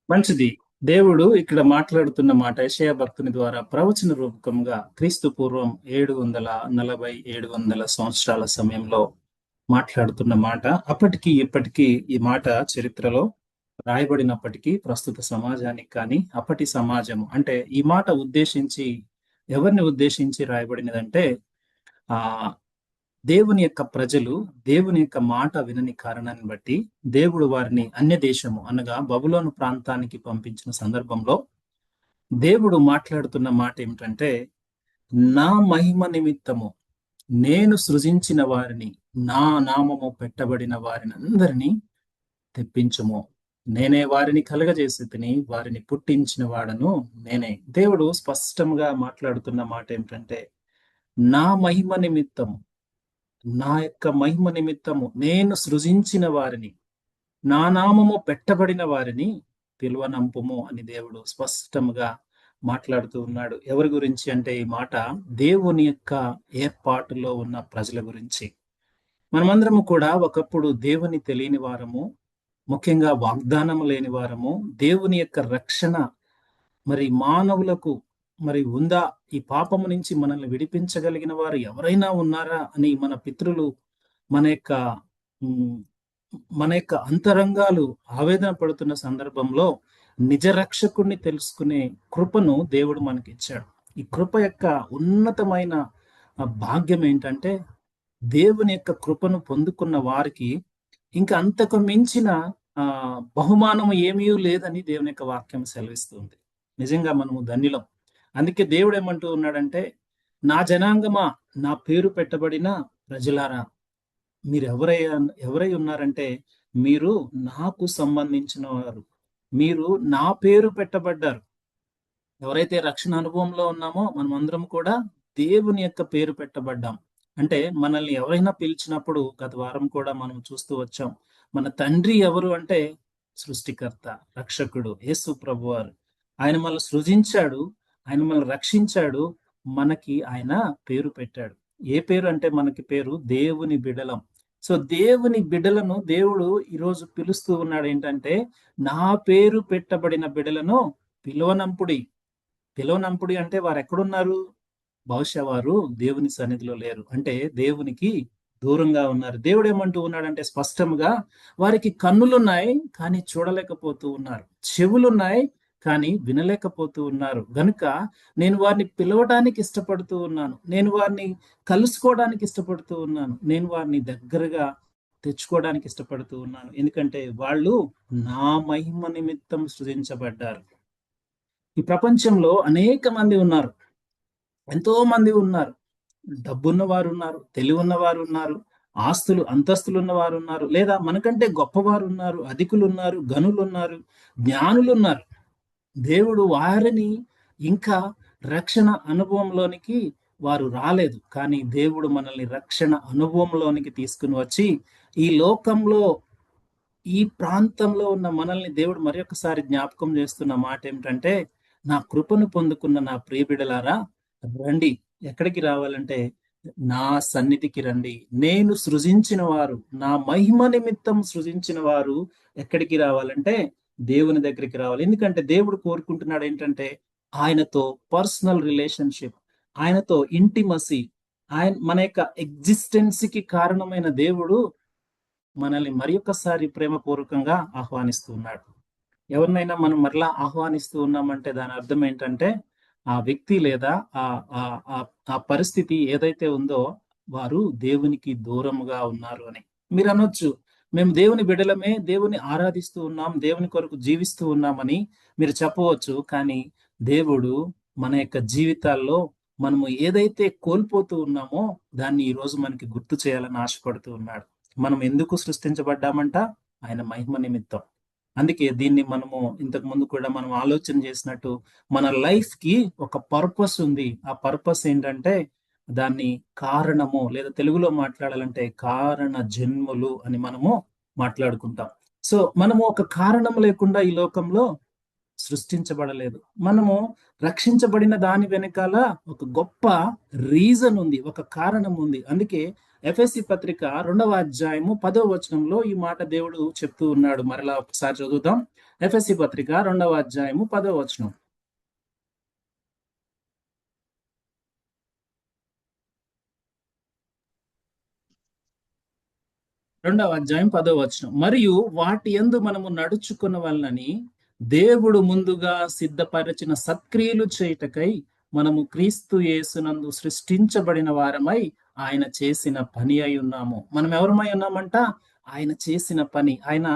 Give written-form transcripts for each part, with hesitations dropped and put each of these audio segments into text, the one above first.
మంచిది. దేవుడు ఇక్కడ మాట్లాడుతున్న మాట యెషయా భక్తుని ద్వారా ప్రవచన రూపకంగా క్రీస్తు పూర్వం 740, 700 సంవత్సరాల సమయంలో మాట్లాడుతున్న మాట. అప్పటికి ఇప్పటికీ ఈ మాట చరిత్రలో రాయబడినప్పటికీ ప్రస్తుత సమాజానికి కానీ అప్పటి సమాజము అంటే ఈ మాట ఉద్దేశించి ఎవరిని ఉద్దేశించి రాయబడినదంటే ఆ దేవుని యొక్క ప్రజలు దేవుని యొక్క మాట వినని కారణాన్ని బట్టి దేవుడు వారిని అన్య దేశము అనగా బబులోను ప్రాంతానికి పంపించిన సందర్భంలో దేవుడు మాట్లాడుతున్న మాట ఏమిటంటే, నా మహిమ నిమిత్తము నేను సృజించిన వారిని, నా నామము పెట్టబడిన వారిని అందరినీ తెప్పించుము. నేనే వారిని కలగజేసి తిని వారిని పుట్టించిన వాడను నేనే. దేవుడు స్పష్టంగా మాట్లాడుతున్న మాట ఏమిటంటే, నా మహిమ నిమిత్తము, నా యొక్క మహిమ నిమిత్తము నేను సృజించిన వారిని, నా నామము పెట్టబడిన వారిని పిలువనంపుము అని దేవుడు స్పష్టంగా మాట్లాడుతూ ఉన్నాడు. ఎవరి గురించి అంటే ఈ మాట దేవుని యొక్క ఏర్పాటులో ఉన్న ప్రజల గురించి. మనమందరము కూడా ఒకప్పుడు దేవుని తెలియని వారము, ముఖ్యంగా వాగ్దానం లేని వారము, దేవుని యొక్క రక్షణ మరి మానవులకు మరి ఉందా, ఈ పాపము నుంచి మనల్ని విడిపించగలిగిన వారు ఎవరైనా ఉన్నారా అని మన పితరులు మన యొక్క ఉమ్, మన యొక్క అంతరంగాలు ఆవేదన పడుతున్న సందర్భంలో నిజ రక్షకుణ్ణి తెలుసుకునే కృపను దేవుడు మనకిచ్చాడు. ఈ కృప యొక్క ఉన్నతమైన భాగ్యం ఏంటంటే, దేవుని యొక్క కృపను పొందుకున్న వారికి ఇంకా అంతకు మించిన ఆ బహుమానం ఏమీ లేదని దేవుని యొక్క వాక్యం సెలవిస్తుంది. నిజంగా మనము ధన్యులం. అందుకే దేవుడు ఏమంటూ ఉన్నాడంటే, నా జనాంగమా, నా పేరు పెట్టబడిన ప్రజలారా, మీరు ఎవరై ఉన్నారంటే, మీరు నాకు సంబంధించిన వారు, మీరు నా పేరు పెట్టబడ్డారు. ఎవరైతే రక్షణ అనుభవంలో ఉన్నామో మనం అందరం కూడా దేవుని యొక్క పేరు పెట్టబడ్డాం. అంటే మనల్ని ఎవరైనా పిలిచినప్పుడు గత వారం కూడా మనం చూస్తూ వచ్చాం, మన తండ్రి ఎవరు అంటే సృష్టికర్త, రక్షకుడు యేసు ప్రభువారు. ఆయన మనల్ని సృజించాడు, ఆయన మనల్ని రక్షించాడు, మనకి ఆయన పేరు పెట్టాడు. ఏ పేరు అంటే మనకి పేరు దేవుని బిడలం. సో దేవుని బిడలను దేవుడు ఈరోజు పిలుస్తూ ఉన్నాడు ఏంటంటే, నా పేరు పెట్టబడిన బిడలను పిలువనంపుడి. పిలువనంపుడి అంటే వారు ఎక్కడున్నారు? బహుశా వారు దేవుని సన్నిధిలో లేరు, అంటే దేవునికి దూరంగా ఉన్నారు. దేవుడు ఏమంటూ ఉన్నాడంటే స్పష్టంగా, వారికి కన్నులున్నాయి కానీ చూడలేకపోతూ ఉన్నారు, చెవులున్నాయి కానీ వినలేకపోతూ ఉన్నారు. గనుక నేను వారిని పిలవడానికి ఇష్టపడుతూ ఉన్నాను, నేను వారిని కలుసుకోవడానికి ఇష్టపడుతూ ఉన్నాను, నేను వారిని దగ్గరగా తెచ్చుకోవడానికి ఇష్టపడుతూ ఉన్నాను. ఎందుకంటే వాళ్ళు నా మహిమ నిమిత్తం సృజించబడ్డారు. ఈ ప్రపంచంలో అనేక మంది ఉన్నారు, ఎంతో మంది ఉన్నారు. డబ్బున్న వారు ఉన్నారు, తెలివి ఉన్నవారు ఉన్నారు, ఆస్తులు అంతస్తులు ఉన్నవారు ఉన్నారు, లేదా మనకంటే గొప్పవారు ఉన్నారు, అధికులు ఉన్నారు, గనులు ఉన్నారు, జ్ఞానులు ఉన్నారు. దేవుడు వారిని ఇంకా రక్షణ అనుభవంలోనికి వారు రాలేదు, కానీ దేవుడు మనల్ని రక్షణ అనుభవంలోనికి తీసుకుని వచ్చి ఈ లోకంలో ఈ ప్రాంతంలో ఉన్న మనల్ని దేవుడు మరి ఒకసారి జ్ఞాపకం చేస్తున్న మాట ఏమిటంటే, నా కృపను పొందుకున్న నా ప్రియబిడలారా రండి. ఎక్కడికి రావాలంటే నా సన్నిధికి రండి. నేను సృజించిన వారు, నా మహిమ నిమిత్తం సృజించిన వారు ఎక్కడికి రావాలంటే దేవుని దగ్గరికి రావాలి. ఎందుకంటే దేవుడు కోరుకుంటున్నాడు ఏంటంటే, ఆయనతో పర్సనల్ రిలేషన్షిప్, ఆయనతో ఇంటిమసీ. ఆయన మన యొక్క ఎగ్జిస్టెన్స్ కి కారణమైన దేవుడు మనల్ని మరి ఒక్కసారి ప్రేమపూర్వకంగా ఆహ్వానిస్తూ ఉన్నాడు. ఎవరినైనా మనం మరలా ఆహ్వానిస్తూ ఉన్నామంటే దాని అర్థం ఏంటంటే, ఆ వ్యక్తి లేదా ఆ ఆ ఆ పరిస్థితి ఏదైతే ఉందో వారు దేవునికి దూరముగా ఉన్నారు అని. మీరు అనొచ్చు, మేము దేవుని బిడ్డలమే, దేవుని ఆరాధిస్తూ ఉన్నాం, దేవుని కొరకు జీవిస్తూ ఉన్నామని మీరు చెప్పవచ్చు. కానీ దేవుడు మన యొక్క జీవితాల్లో మనము ఏదైతే కోల్పోతూ ఉన్నామో దాన్ని ఈ రోజు మనకి గుర్తు చేయాలని ఆశపడుతూ ఉన్నాడు. మనం ఎందుకు సృష్టించబడ్డామంట? ఆయన మహిమ నిమిత్తం. అందుకే దీన్ని మనము ఇంతకు ముందు కూడా మనం ఆలోచన చేసినట్టు, మన లైఫ్ కి ఒక పర్పస్ ఉంది. ఆ పర్పస్ ఏంటంటే దాన్ని కారణము, లేదా తెలుగులో మాట్లాడాలంటే కారణ జన్ములు అని మనము మాట్లాడుకుంటాం. సో మనము ఒక కారణం లేకుండా ఈ లోకంలో సృష్టించబడలేదు. మనము రక్షించబడిన దాని వెనకాల ఒక గొప్ప రీజన్ ఉంది, ఒక కారణం ఉంది. అందుకే ఎఫెసీ పత్రిక 2వ అధ్యాయము 10వ వచనంలో ఈ మాట దేవుడు చెప్తూ ఉన్నాడు. మరలా ఒకసారి చదువుదాం. ఎఫెసీ పత్రిక 2వ అధ్యాయము 10వ వచనం. 2వ అధ్యాయం 10వ వచనం. మరియు వాటి యందు మనము నడుచుకున్న వలనని దేవుడు ముందుగా సిద్ధపరచిన సత్క్రియలు చేయుటకై మనము క్రీస్తు యేసునందు సృష్టించబడిన వారమై ఆయన చేసిన పని అయి ఉన్నాము. మనం ఎవరమై ఉన్నామంట? ఆయన చేసిన పని. ఆయన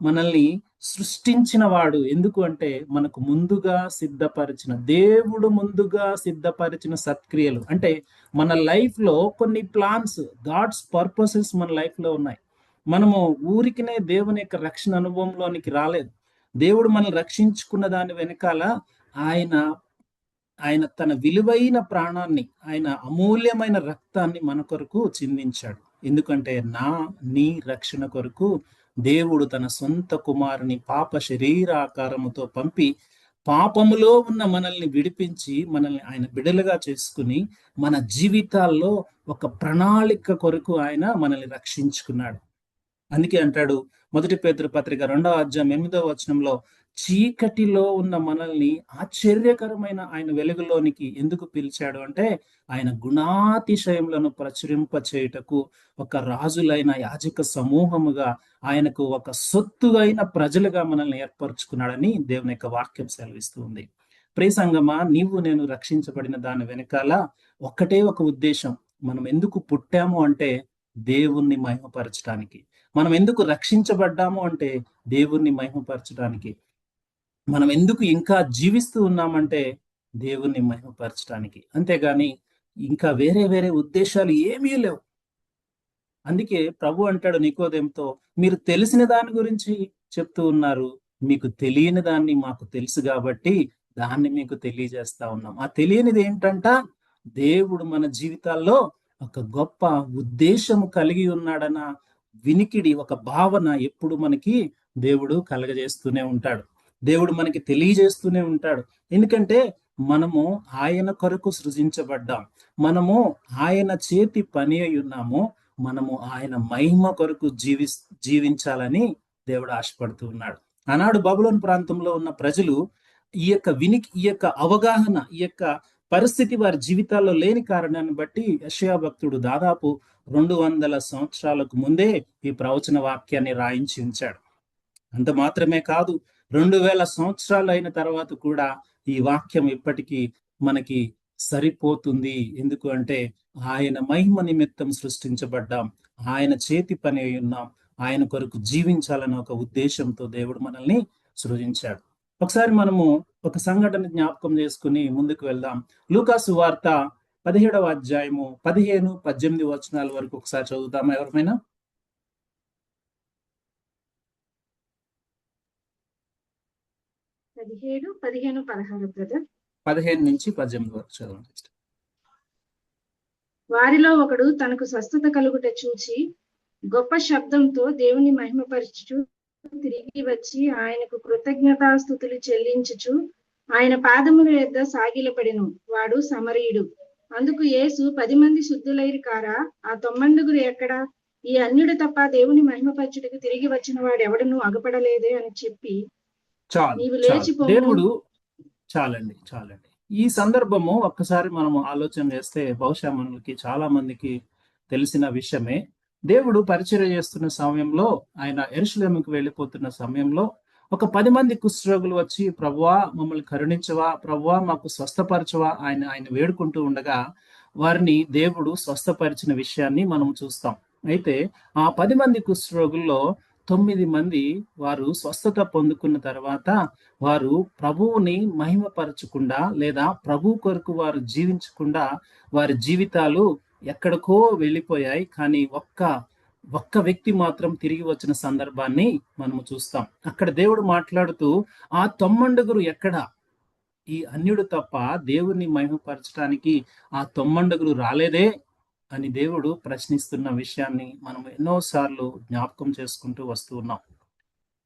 మనల్ని సృష్టించిన వాడు. ఎందుకు అంటే మనకు ముందుగా సిద్ధపరిచిన, దేవుడు ముందుగా సిద్ధపరిచిన సత్క్రియలు. అంటే మన లైఫ్ లో కొన్ని ప్లాన్స్, గాడ్స్ పర్పసెస్ మన లైఫ్ లో ఉన్నాయి. మనము ఊరికినే దేవుని యొక్క రక్షణ అనుభవంలోనికి రాలేదు. దేవుడు మనల్ని రక్షించుకున్న దాని వెనకాల ఆయన ఆయన తన విలువైన ప్రాణాన్ని, ఆయన అమూల్యమైన రక్తాన్ని మన కొరకు చిందించాడు. ఎందుకంటే నీ రక్షణ కొరకు దేవుడు తన సొంత కుమారుని పాప శరీరాకారముతో పంపి పాపములో ఉన్న మనల్ని విడిపించి మనల్ని ఆయన బిడలుగా చేసుకుని మన జీవితాల్లో ఒక ప్రణాళిక కొరకు ఆయన మనల్ని రక్షించుకున్నాడు. అందుకే అంటాడు 1 పేతురు పత్రిక 2వ అధ్యాయం 8వ వచనంలో, చీకటిలో ఉన్న మనల్ని ఆశ్చర్యకరమైన ఆయన వెలుగులోనికి ఎందుకు పిలిచాడు అంటే, ఆయన గుణాతిశయములను ప్రచురింప చేయుటకు ఒక రాజులైన యాజక సమూహముగా, ఆయనకు ఒక సొత్తుగైన ప్రజలుగా మనల్ని ఏర్పరచుకున్నాడని దేవుని యొక్క వాక్యం సెలవిస్తూ ఉంది. ప్రియ సంగమా, నీవు నేను రక్షించబడిన దాని వెనకాల ఒక్కటే ఒక ఉద్దేశం. మనం ఎందుకు పుట్టాము అంటే దేవుణ్ణి మహిమపరచడానికి. మనం ఎందుకు రక్షించబడ్డాము అంటే దేవుణ్ణి మహిమపరచడానికి. మనం ఎందుకు ఇంకా జీవిస్తూ ఉన్నామంటే దేవుణ్ణి మహిమపరచడానికి. అంతేగాని ఇంకా వేరే వేరే ఉద్దేశాలు ఏమీ లేవు. అందుకే ప్రభు అంటాడు నికోదేముతో, మీరు తెలిసిన దాని గురించి చెప్తూ ఉన్నారు, మీకు తెలియని దాన్ని మాకు తెలుసు కాబట్టి దాన్ని మీకు తెలియజేస్తా ఉన్నాం. ఆ తెలియనిది ఏంటంట? దేవుడు మన జీవితాల్లో ఒక గొప్ప ఉద్దేశము కలిగి ఉన్నాడన్న వినికిడి, ఒక భావన ఎప్పుడు మనకి దేవుడు కలగజేస్తూనే ఉంటాడు. దేవుడు మనకి తెలియజేస్తూనే ఉంటాడు. ఎందుకంటే మనము ఆయన కొరకు సృజించబడ్డాం. మనము ఆయన చేతి పని అయి ఉన్నాము. మనము ఆయన మహిమ కొరకు జీవించాలని దేవుడు ఆశపడుతూ ఉన్నాడు. ఆనాడు బబులోను ప్రాంతంలో ఉన్న ప్రజలు ఈ యొక్క అవగాహన, ఈ యొక్క పరిస్థితి వారి జీవితాల్లో లేని కారణాన్ని బట్టి యెషయా భక్తుడు దాదాపు 200 సంవత్సరాలకు ముందే ఈ ప్రవచన వాక్యాన్ని రాయించి ఉంచాడు. అంత మాత్రమే కాదు, 2000 సంవత్సరాలు అయిన తర్వాత కూడా ఈ వాక్యం ఇప్పటికీ మనకి సరిపోతుంది. ఎందుకు అంటే ఆయన మహిమ నిమిత్తం సృష్టించబడ్డాం, ఆయన చేతి పని అయి ఉన్నాం, ఆయన కొరకు జీవించాలన్న ఒక ఉద్దేశంతో దేవుడు మనల్ని సృజించాడు. ఒకసారి మనము ఒక సంఘటన జ్ఞాపకం చేసుకుని ముందుకు వెళ్దాం. లూకాసు వార్త 17వ అధ్యాయము 15-18 వచనాల వరకు ఒకసారి చదువుతామా ఎవరైనా? 17, 15, 16 బ్రదర్. 15 నుంచి 18 వరకు చదవండి. వారిలో ఒకడు తనకు స్వస్థత కలుగుట చూచి గొప్ప శబ్దంతో దేవుని మహిమపరచుచు తిరిగి వచ్చి ఆయనకు కృతజ్ఞతాస్తుతులు చెల్లించుచు ఆయన పాదముల యొద్ద సాగిలపడెను. వాడు సమరయుడు. అందుకు యేసు, 10 మంది శుద్ధులైరు కారా? ఆ 9 ఎక్కడా? ఈ అన్యుడు తప్ప దేవుని మహిమపరచుటకు తిరిగి వచ్చిన వాడు ఎవడను అగపడలేదే అని చెప్పి, నీవు లేచిపో. దేవుడు చాలండి. ఈ సందర్భము ఒక్కసారి మనము ఆలోచన చేస్తే బహుశా మనకి చాలా మందికి తెలిసిన విషయమే. దేవుడు పరిచర్య చేస్తున్న సమయంలో, ఆయన యెరూషలేముకు వెళ్ళిపోతున్న సమయంలో ఒక 10 మంది కుష్ఠరోగులు వచ్చి, ప్రభువా మమ్మల్ని కరుణించవా, ప్రభువా మాకు స్వస్థపరచవా ఆయన వేడుకుంటూ ఉండగా వారిని దేవుడు స్వస్థపరిచిన విషయాన్ని మనం చూస్తాం. అయితే ఆ 10 మంది కుష్ఠరోగుల్లో 9 మంది వారు స్వస్థత పొందుకున్న తర్వాత వారు ప్రభువుని మహిమపరచకుండా, లేదా ప్రభు కొరకు వారు జీవించకుండా వారి జీవితాలు ఎక్కడికో వెళ్ళిపోయాయి. కానీ ఒక్క వ్యక్తి మాత్రం తిరిగి వచ్చిన సందర్భాన్ని మనము చూస్తాం. అక్కడ దేవుడు మాట్లాడుతూ, ఆ 9 ఎక్కడ? ఈ అన్యుడు తప్ప దేవుని మహిమపరచడానికి ఆ 9 రాలేదే అని దేవుడు ప్రశ్నిస్తున్న విషయాన్ని మనం ఎన్నోసార్లు జ్ఞాపకం చేసుకుంటూ వస్తూ ఉన్నాం.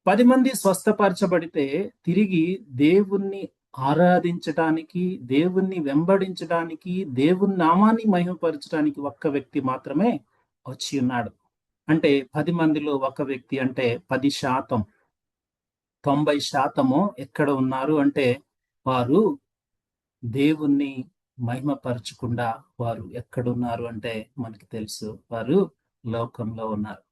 10 మంది స్వస్థపరచబడితే తిరిగి దేవుణ్ణి ఆరాధించడానికి, దేవుణ్ణి వెంబడించడానికి, దేవుని నామాన్ని మహిమపరచడానికి ఒక్క వ్యక్తి మాత్రమే వచ్చి ఉన్నాడు. అంటే 10 మందిలో ఒక వ్యక్తి అంటే 10%, 90% ఎక్కడ ఉన్నారు అంటే వారు దేవుణ్ణి మహిమపరచకుండా వారు ఎక్కడున్నారు అంటే మనకి తెలుసు, వారు లోకంలో ఉన్నారు.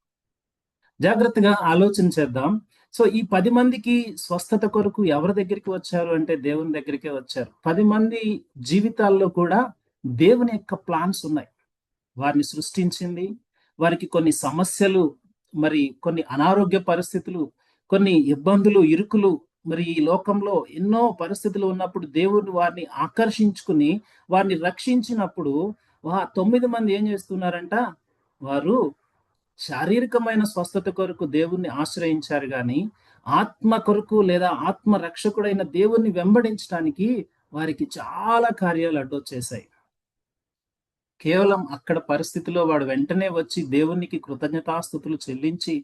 జాగ్రత్తగా ఆలోచన చేద్దాం. సో ఈ 10 మందికి స్వస్థత కొరకు ఎవరి దగ్గరికి వచ్చారు అంటే దేవుని దగ్గరికే వచ్చారు. 10 మంది జీవితాల్లో కూడా దేవుని యొక్క ప్లాన్స్ ఉన్నాయి. వారిని సృష్టించింది, వారికి కొన్ని సమస్యలు, మరి కొన్ని అనారోగ్య పరిస్థితులు, కొన్ని ఇబ్బందులు, ఇరుకులు, మరి ఈ లోకంలో ఎన్నో పరిస్థితులు ఉన్నప్పుడు దేవుడు వారిని ఆకర్షించుకుని వారిని రక్షించినప్పుడు 9 మంది ఏం చేస్తున్నారంట, వారు శారీరకమైన స్వస్థత కొరకు దేవుణ్ణి ఆశ్రయించారు కానీ ఆత్మ కొరకు లేదా ఆత్మ రక్షకుడైన దేవుణ్ణి వెంబడించడానికి వారికి చాలా కార్యాలు అడ్డొచ్చేసాయి. కేవలం అక్కడ పరిస్థితిలో వాడు వెంటనే వచ్చి దేవునికి కృతజ్ఞతాస్తుతులు చెల్లించి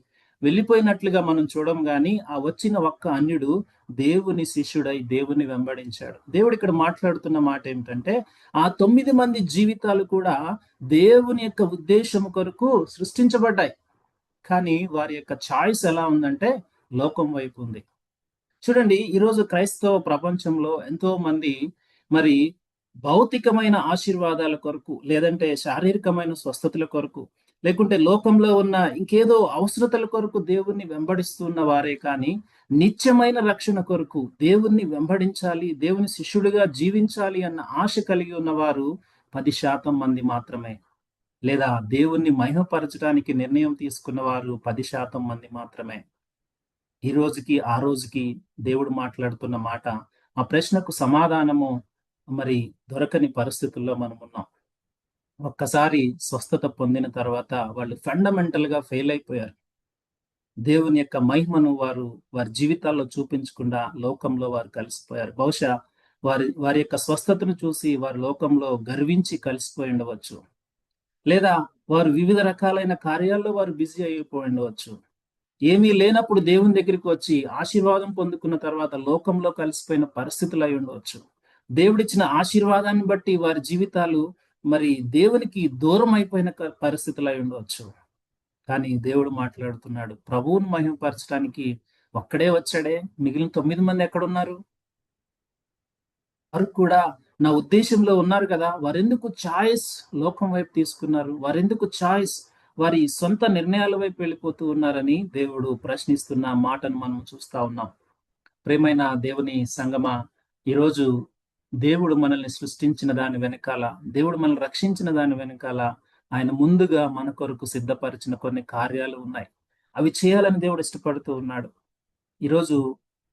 వెళ్ళిపోయినట్లుగా మనం చూడం గాని ఆ వచ్చిన ఒక్క అన్యుడు దేవుని శిష్యుడై దేవుని వెంబడించాడు. దేవుడు ఇక్కడ మాట్లాడుతున్న మాట ఏమిటంటే ఆ 9 మంది జీవితాలు కూడా దేవుని యొక్క ఉద్దేశం కొరకు సృష్టించబడ్డాయి. కానీ వారి యొక్క చాయిస్ ఎలా ఉందంటే లోకం వైపు ఉంది. చూడండి, ఈరోజు క్రైస్తవ ప్రపంచంలో ఎంతో మంది మరి భౌతికమైన ఆశీర్వాదాల కొరకు, లేదంటే శారీరకమైన స్వస్థతల కొరకు, లేకుంటే లోకంలో ఉన్న ఇంకేదో అవసరతల కొరకు దేవుణ్ణి వెంబడిస్తున్న వారే కానీ నిత్యమైన రక్షణ కొరకు దేవుణ్ణి వెంబడించాలి, దేవుని శిష్యుడిగా జీవించాలి అన్న ఆశ కలిగి ఉన్నవారు 10% మంది మాత్రమే. లేదా దేవుణ్ణి మహిమపరచడానికి నిర్ణయం తీసుకున్న వారు 10% మంది మాత్రమే. ఈ రోజుకి ఆ రోజుకి దేవుడు మాట్లాడుతున్న మాట, ఆ ప్రశ్నకు సమాధానము మరి దొరకని పరిస్థితుల్లో మనం ఉన్నాం. ఒక్కసారి స్వస్థత పొందిన తర్వాత వాళ్ళు ఫండమెంటల్ గా ఫెయిల్ అయిపోయారు. దేవుని యొక్క మహిమను వారి జీవితాల్లో చూపించకుండా లోకంలో వారు కలిసిపోయారు. బహుశా వారి యొక్క స్వస్థతను చూసి వారి లోకంలో గర్వించి కలిసిపోయి ఉండవచ్చు, లేదా వారు వివిధ రకాలైన కార్యాల్లో వారు బిజీ అయిపోయి ఉండవచ్చు. ఏమీ లేనప్పుడు దేవుని దగ్గరికి వచ్చి ఆశీర్వాదం పొందుకున్న తర్వాత లోకంలో కలిసిపోయిన పరిస్థితులు అయి ఉండవచ్చు. దేవుడిచ్చిన ఆశీర్వాదాన్ని బట్టి వారి జీవితాలు మరి దేవునికి దూరం అయిపోయిన పరిస్థితులు అయి ఉండవచ్చు. కానీ దేవుడు మాట్లాడుతున్నాడు, ప్రభువును మహిమపరచడానికి ఒక్కడే వచ్చాడే, మిగిలిన 9 మంది ఎక్కడున్నారు? వారు కూడా నా ఉద్దేశంలో ఉన్నారు కదా, వారెందుకు చాయిస్ లోకం వైపు తీసుకున్నారు? వారెందుకు చాయిస్ వారి సొంత నిర్ణయాల వైపు వెళ్ళిపోతూ ఉన్నారని దేవుడు ప్రశ్నిస్తున్న మాటను మనం చూస్తా ఉన్నాం. ప్రేమైన దేవుని సంగమా, ఈరోజు దేవుడు మనల్ని సృష్టించిన దాని వెనకాల, దేవుడు మనల్ని రక్షించిన దాని వెనకాల ఆయన ముందుగా మన కొరకు సిద్ధపరిచిన కొన్ని కార్యాలు ఉన్నాయి. అవి చేయాలని దేవుడు ఇష్టపడుతూ ఉన్నాడు. ఈరోజు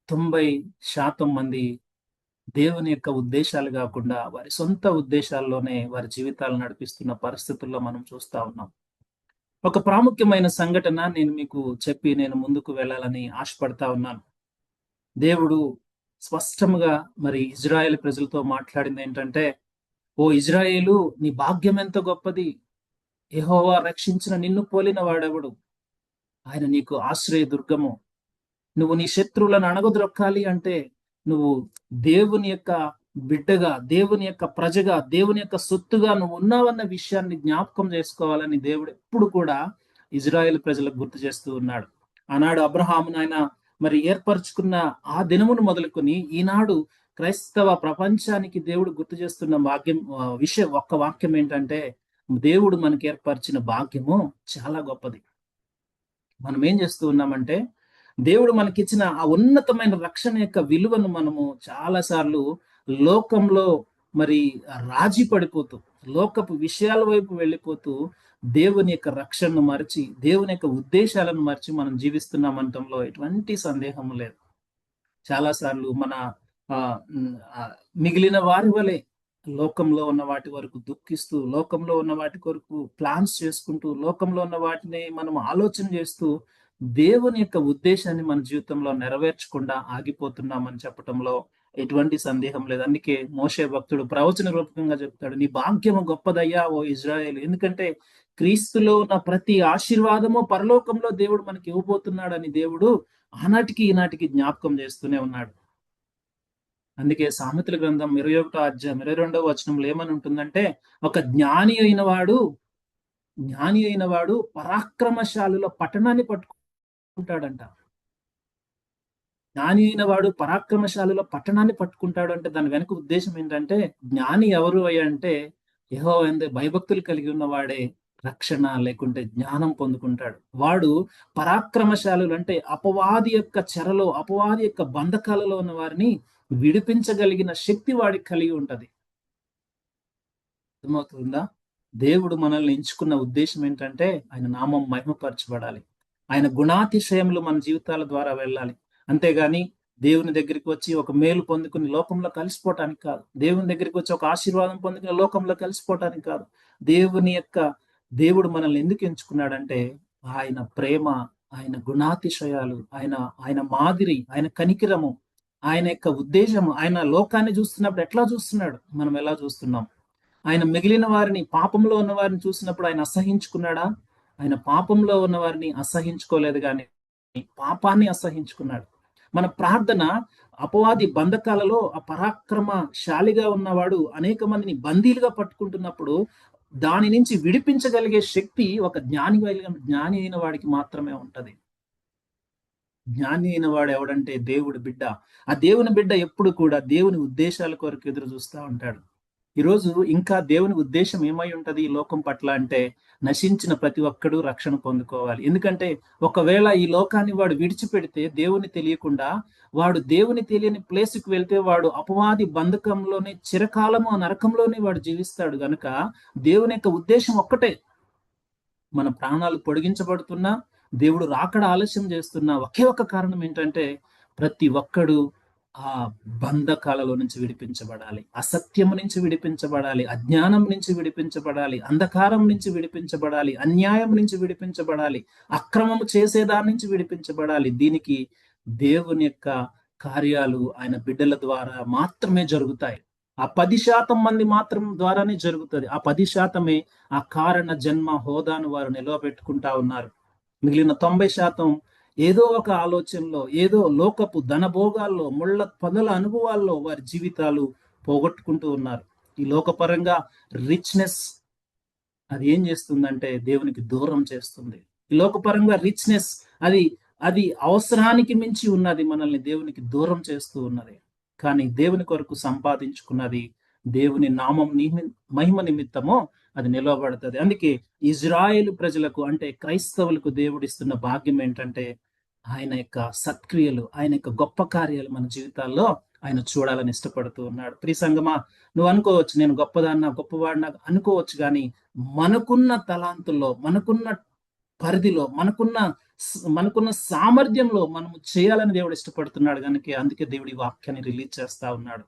90% మంది దేవుని యొక్క ఉద్దేశాలు కాకుండా వారి సొంత ఉద్దేశాల్లోనే వారి జీవితాలు నడిపిస్తున్న పరిస్థితుల్లో మనం చూస్తా ఉన్నాం. ఒక ప్రాముఖ్యమైన సంఘటన నేను మీకు చెప్పి నేను ముందుకు వెళ్ళాలని ఆశపడతా ఉన్నాను. దేవుడు స్పష్టంగా మరి ఇజ్రాయేల్ ప్రజలతో మాట్లాడింది ఏంటంటే, ఓ ఇజ్రాయేలు, నీ భాగ్యం ఎంత గొప్పది, యెహోవా రక్షించిన నిన్ను పోలిన వాడెవడు, ఆయన నీకు ఆశ్రయ దుర్గము. నువ్వు నీ శత్రువులను అణగదొక్కాలి అంటే నువ్వు దేవుని యొక్క బిడ్డగా, దేవుని యొక్క ప్రజగా, దేవుని యొక్క సొత్తుగా నువ్వు ఉన్నావన్న విషయాన్ని జ్ఞాపకం చేసుకోవాలని దేవుడు ఎప్పుడు కూడా ఇజ్రాయేల్ ప్రజలకు గుర్తు చేస్తూ ఉన్నాడు. ఆనాడు అబ్రహామును ఆయన మరి ఏర్పరచుకున్న ఆ దినమును మొదలుకొని ఈనాడు క్రైస్తవ ప్రపంచానికి దేవుడు గుర్తు చేస్తున్న ఒక్క వాక్యం ఏంటంటే, దేవుడు మనకి ఏర్పరిచిన భాగ్యము చాలా గొప్పది. మనం ఏం చేస్తూ ఉన్నామంటే, దేవుడు మనకిచ్చిన ఆ ఉన్నతమైన రక్షణ యొక్క విలువను మనము చాలా సార్లు లోకంలో మరి రాజీ పడిపోతూ, లోకపు విషయాల వైపు వెళ్ళిపోతూ దేవుని యొక్క రక్షణను మరిచి, దేవుని యొక్క ఉద్దేశాలను మరిచి మనం జీవిస్తున్నామంటంలో ఎటువంటి సందేహం లేదు. చాలా సార్లు మన మిగిలిన వారి వలె లోకంలో ఉన్న వాటి వరకు దుఃఖిస్తూ, లోకంలో ఉన్న వాటి కొరకు ప్లాన్స్ చేసుకుంటూ, లోకంలో ఉన్న వాటిని మనం ఆలోచన చేస్తూ దేవుని యొక్క ఉద్దేశాన్ని మన జీవితంలో నెరవేర్చకుండా ఆగిపోతున్నామని చెప్పడంలో ఎటువంటి సందేహం లేదు. అందుకే మోషే భక్తుడు ప్రవచన రూపకంగా చెప్తాడు, నీ భాగ్యము గొప్పదయ్యా ఓ ఇజ్రాయేలు. ఎందుకంటే క్రీస్తులో ఉన్న ప్రతి ఆశీర్వాదము పరలోకంలో దేవుడు మనకి ఇవ్వబోతున్నాడని దేవుడు ఆనాటికి ఈనాటికి జ్ఞాపకం చేస్తూనే ఉన్నాడు. అందుకే సామెతల గ్రంథం 21వ అధ్యాయం 22వ వచనంలో ఏమని ఉంటుందంటే, ఒక జ్ఞాని అయిన వాడు జ్ఞాని అయిన వాడు పరాక్రమశాలుల పట్టణాన్ని పట్టుకుంటాడంట. జ్ఞాని అయిన వాడు పరాక్రమశాలుల పట్టణాన్ని పట్టుకుంటాడు అంటే దాని వెనక ఉద్దేశం ఏంటంటే, జ్ఞాని ఎవరు అంటే యెహోవా యందు భయభక్తులు కలిగి ఉన్నవాడే రక్షణ లేకుంటే జ్ఞానం పొందుకుంటాడు. వాడు పరాక్రమశాలులు అంటే అపవాది యొక్క చెరలో, అపవాది యొక్క బంధకాలలో ఉన్న వారిని విడిపించగలిగిన శక్తి వాడికి కలిగి ఉంటది. అర్థమవుతుందా? దేవుడు మనల్ని ఎంచుకున్న ఉద్దేశం ఏంటంటే ఆయన నామం మహిమపరచబడాలి, ఆయన గుణాతిశయములు మన జీవితాల ద్వారా వెళ్ళాలి. అంతేగాని దేవుని దగ్గరికి వచ్చి ఒక మేలు పొందుకుని లోకంలో కలిసిపోవటానికి కాదు. దేవుని దగ్గరికి వచ్చి ఒక ఆశీర్వాదం పొందుకుని లోకంలో కలిసిపోవటానికి కాదు. దేవుడు మనల్ని ఎందుకు ఎంచుకున్నాడంటే ఆయన ప్రేమ, ఆయన గుణాతిశయాలు, ఆయన ఆయన మాదిరి, ఆయన కనికిరము, ఆయన యొక్క ఉద్దేశము. ఆయన లోకాన్ని చూస్తున్నప్పుడు ఎట్లా చూస్తున్నాడు, మనం ఎలా చూస్తున్నాం? ఆయన మిగిలిన వారిని, పాపంలో ఉన్న వారిని చూసినప్పుడు ఆయన అసహించుకున్నాడా? ఆయన పాపంలో ఉన్న వారిని అసహించుకోలేదు, కానీ పాపాన్ని అసహించుకున్నాడు. మన ప్రార్థన అపవాది బంధకాలలో ఆ పరాక్రమశాలిగా ఉన్నవాడు అనేక మందిని బందీలుగా పట్టుకుంటున్నప్పుడు దాని నుంచి విడిపించగలిగే శక్తి ఒక జ్ఞాని అయిన వాడికి మాత్రమే ఉంటది. జ్ఞాని అయిన వాడు ఎవడంటే దేవుడి బిడ్డ. ఆ దేవుని బిడ్డ ఎప్పుడు కూడా దేవుని ఉద్దేశాల కొరకు ఎదురు చూస్తూ ఉంటాడు. ఈరోజు ఇంకా దేవుని ఉద్దేశం ఏమై ఉంటది ఈ లోకం పట్ల అంటే, నశించిన ప్రతి ఒక్కడు రక్షణ పొందుకోవాలి. ఎందుకంటే ఒకవేళ ఈ లోకాన్ని వాడు విడిచిపెడితే దేవుని తెలియకుండా, వాడు దేవుని తెలియని ప్లేస్కి వెళ్తే వాడు అపవాది బంధకంలోనే చిరకాలము ఆ నరకంలోనే వాడు జీవిస్తాడు. గనుక దేవుని యొక్క ఉద్దేశం ఒక్కటే, మన ప్రాణాలు పొడిగించబడుతున్నా, దేవుడు రాకడ ఆలస్యం చేస్తున్నా ఒకే ఒక కారణం ఏంటంటే ప్రతి ఒక్కడు ఆ బంధకాలలో నుంచి విడిపించబడాలి, అసత్యము నుంచి విడిపించబడాలి, అజ్ఞానం నుంచి విడిపించబడాలి, అంధకారం నుంచి విడిపించబడాలి, అన్యాయం నుంచి విడిపించబడాలి, అక్రమము చేసేదాని నుంచి విడిపించబడాలి. దీనికి దేవుని యొక్క కార్యాలు ఆయన బిడ్డల ద్వారా మాత్రమే జరుగుతాయి. ఆ 10% మంది మాత్రం ద్వారానే జరుగుతుంది. ఆ 10%మే ఆ కారణ జన్మ హోదాను వారు నిలవబెట్టుకుంటా ఉన్నారు. మిగిలిన 90% ఏదో ఒక ఆలోచనలో, ఏదో లోకపు ధనభోగాల్లో, ముళ్ళ పదల అనుభవాల్లో వారి జీవితాలు పోగొట్టుకుంటూ ఉన్నారు. ఈ లోకపరంగా రిచ్నెస్ అది ఏం చేస్తుందంటే దేవునికి దూరం చేస్తుంది. ఈ లోకపరంగా రిచ్నెస్ అది అవసరానికి మించి ఉన్నది, మనల్ని దేవునికి దూరం చేస్తూ ఉన్నది. కానీ దేవుని కొరకు సంపాదించుకున్నది దేవుని నామం మహిమ నిమిత్తమో అది నిలవబడుతుంది. అందుకే ఇజ్రాయేలు ప్రజలకు అంటే క్రైస్తవులకు దేవుడిస్తున్న భాగ్యం ఏంటంటే ఆయన యొక్క సత్క్రియలు, ఆయన యొక్క గొప్ప కార్యాలు మన జీవితాల్లో ఆయన చూడాలని ఇష్టపడుతూ ఉన్నాడు. ప్రియ సంగమా, నువ్వు అనుకోవచ్చు నేను గొప్పవాడినా అనుకోవచ్చు, కానీ మనకున్న తలాంతుల్లో, మనకున్న పరిధిలో, మనకున్న సామర్థ్యంలో మనము చేయాలని దేవుడు ఇష్టపడుతున్నాడు. కనుక అందుకే దేవుడి వాక్యాన్ని రిలీజ్ చేస్తా ఉన్నాడు.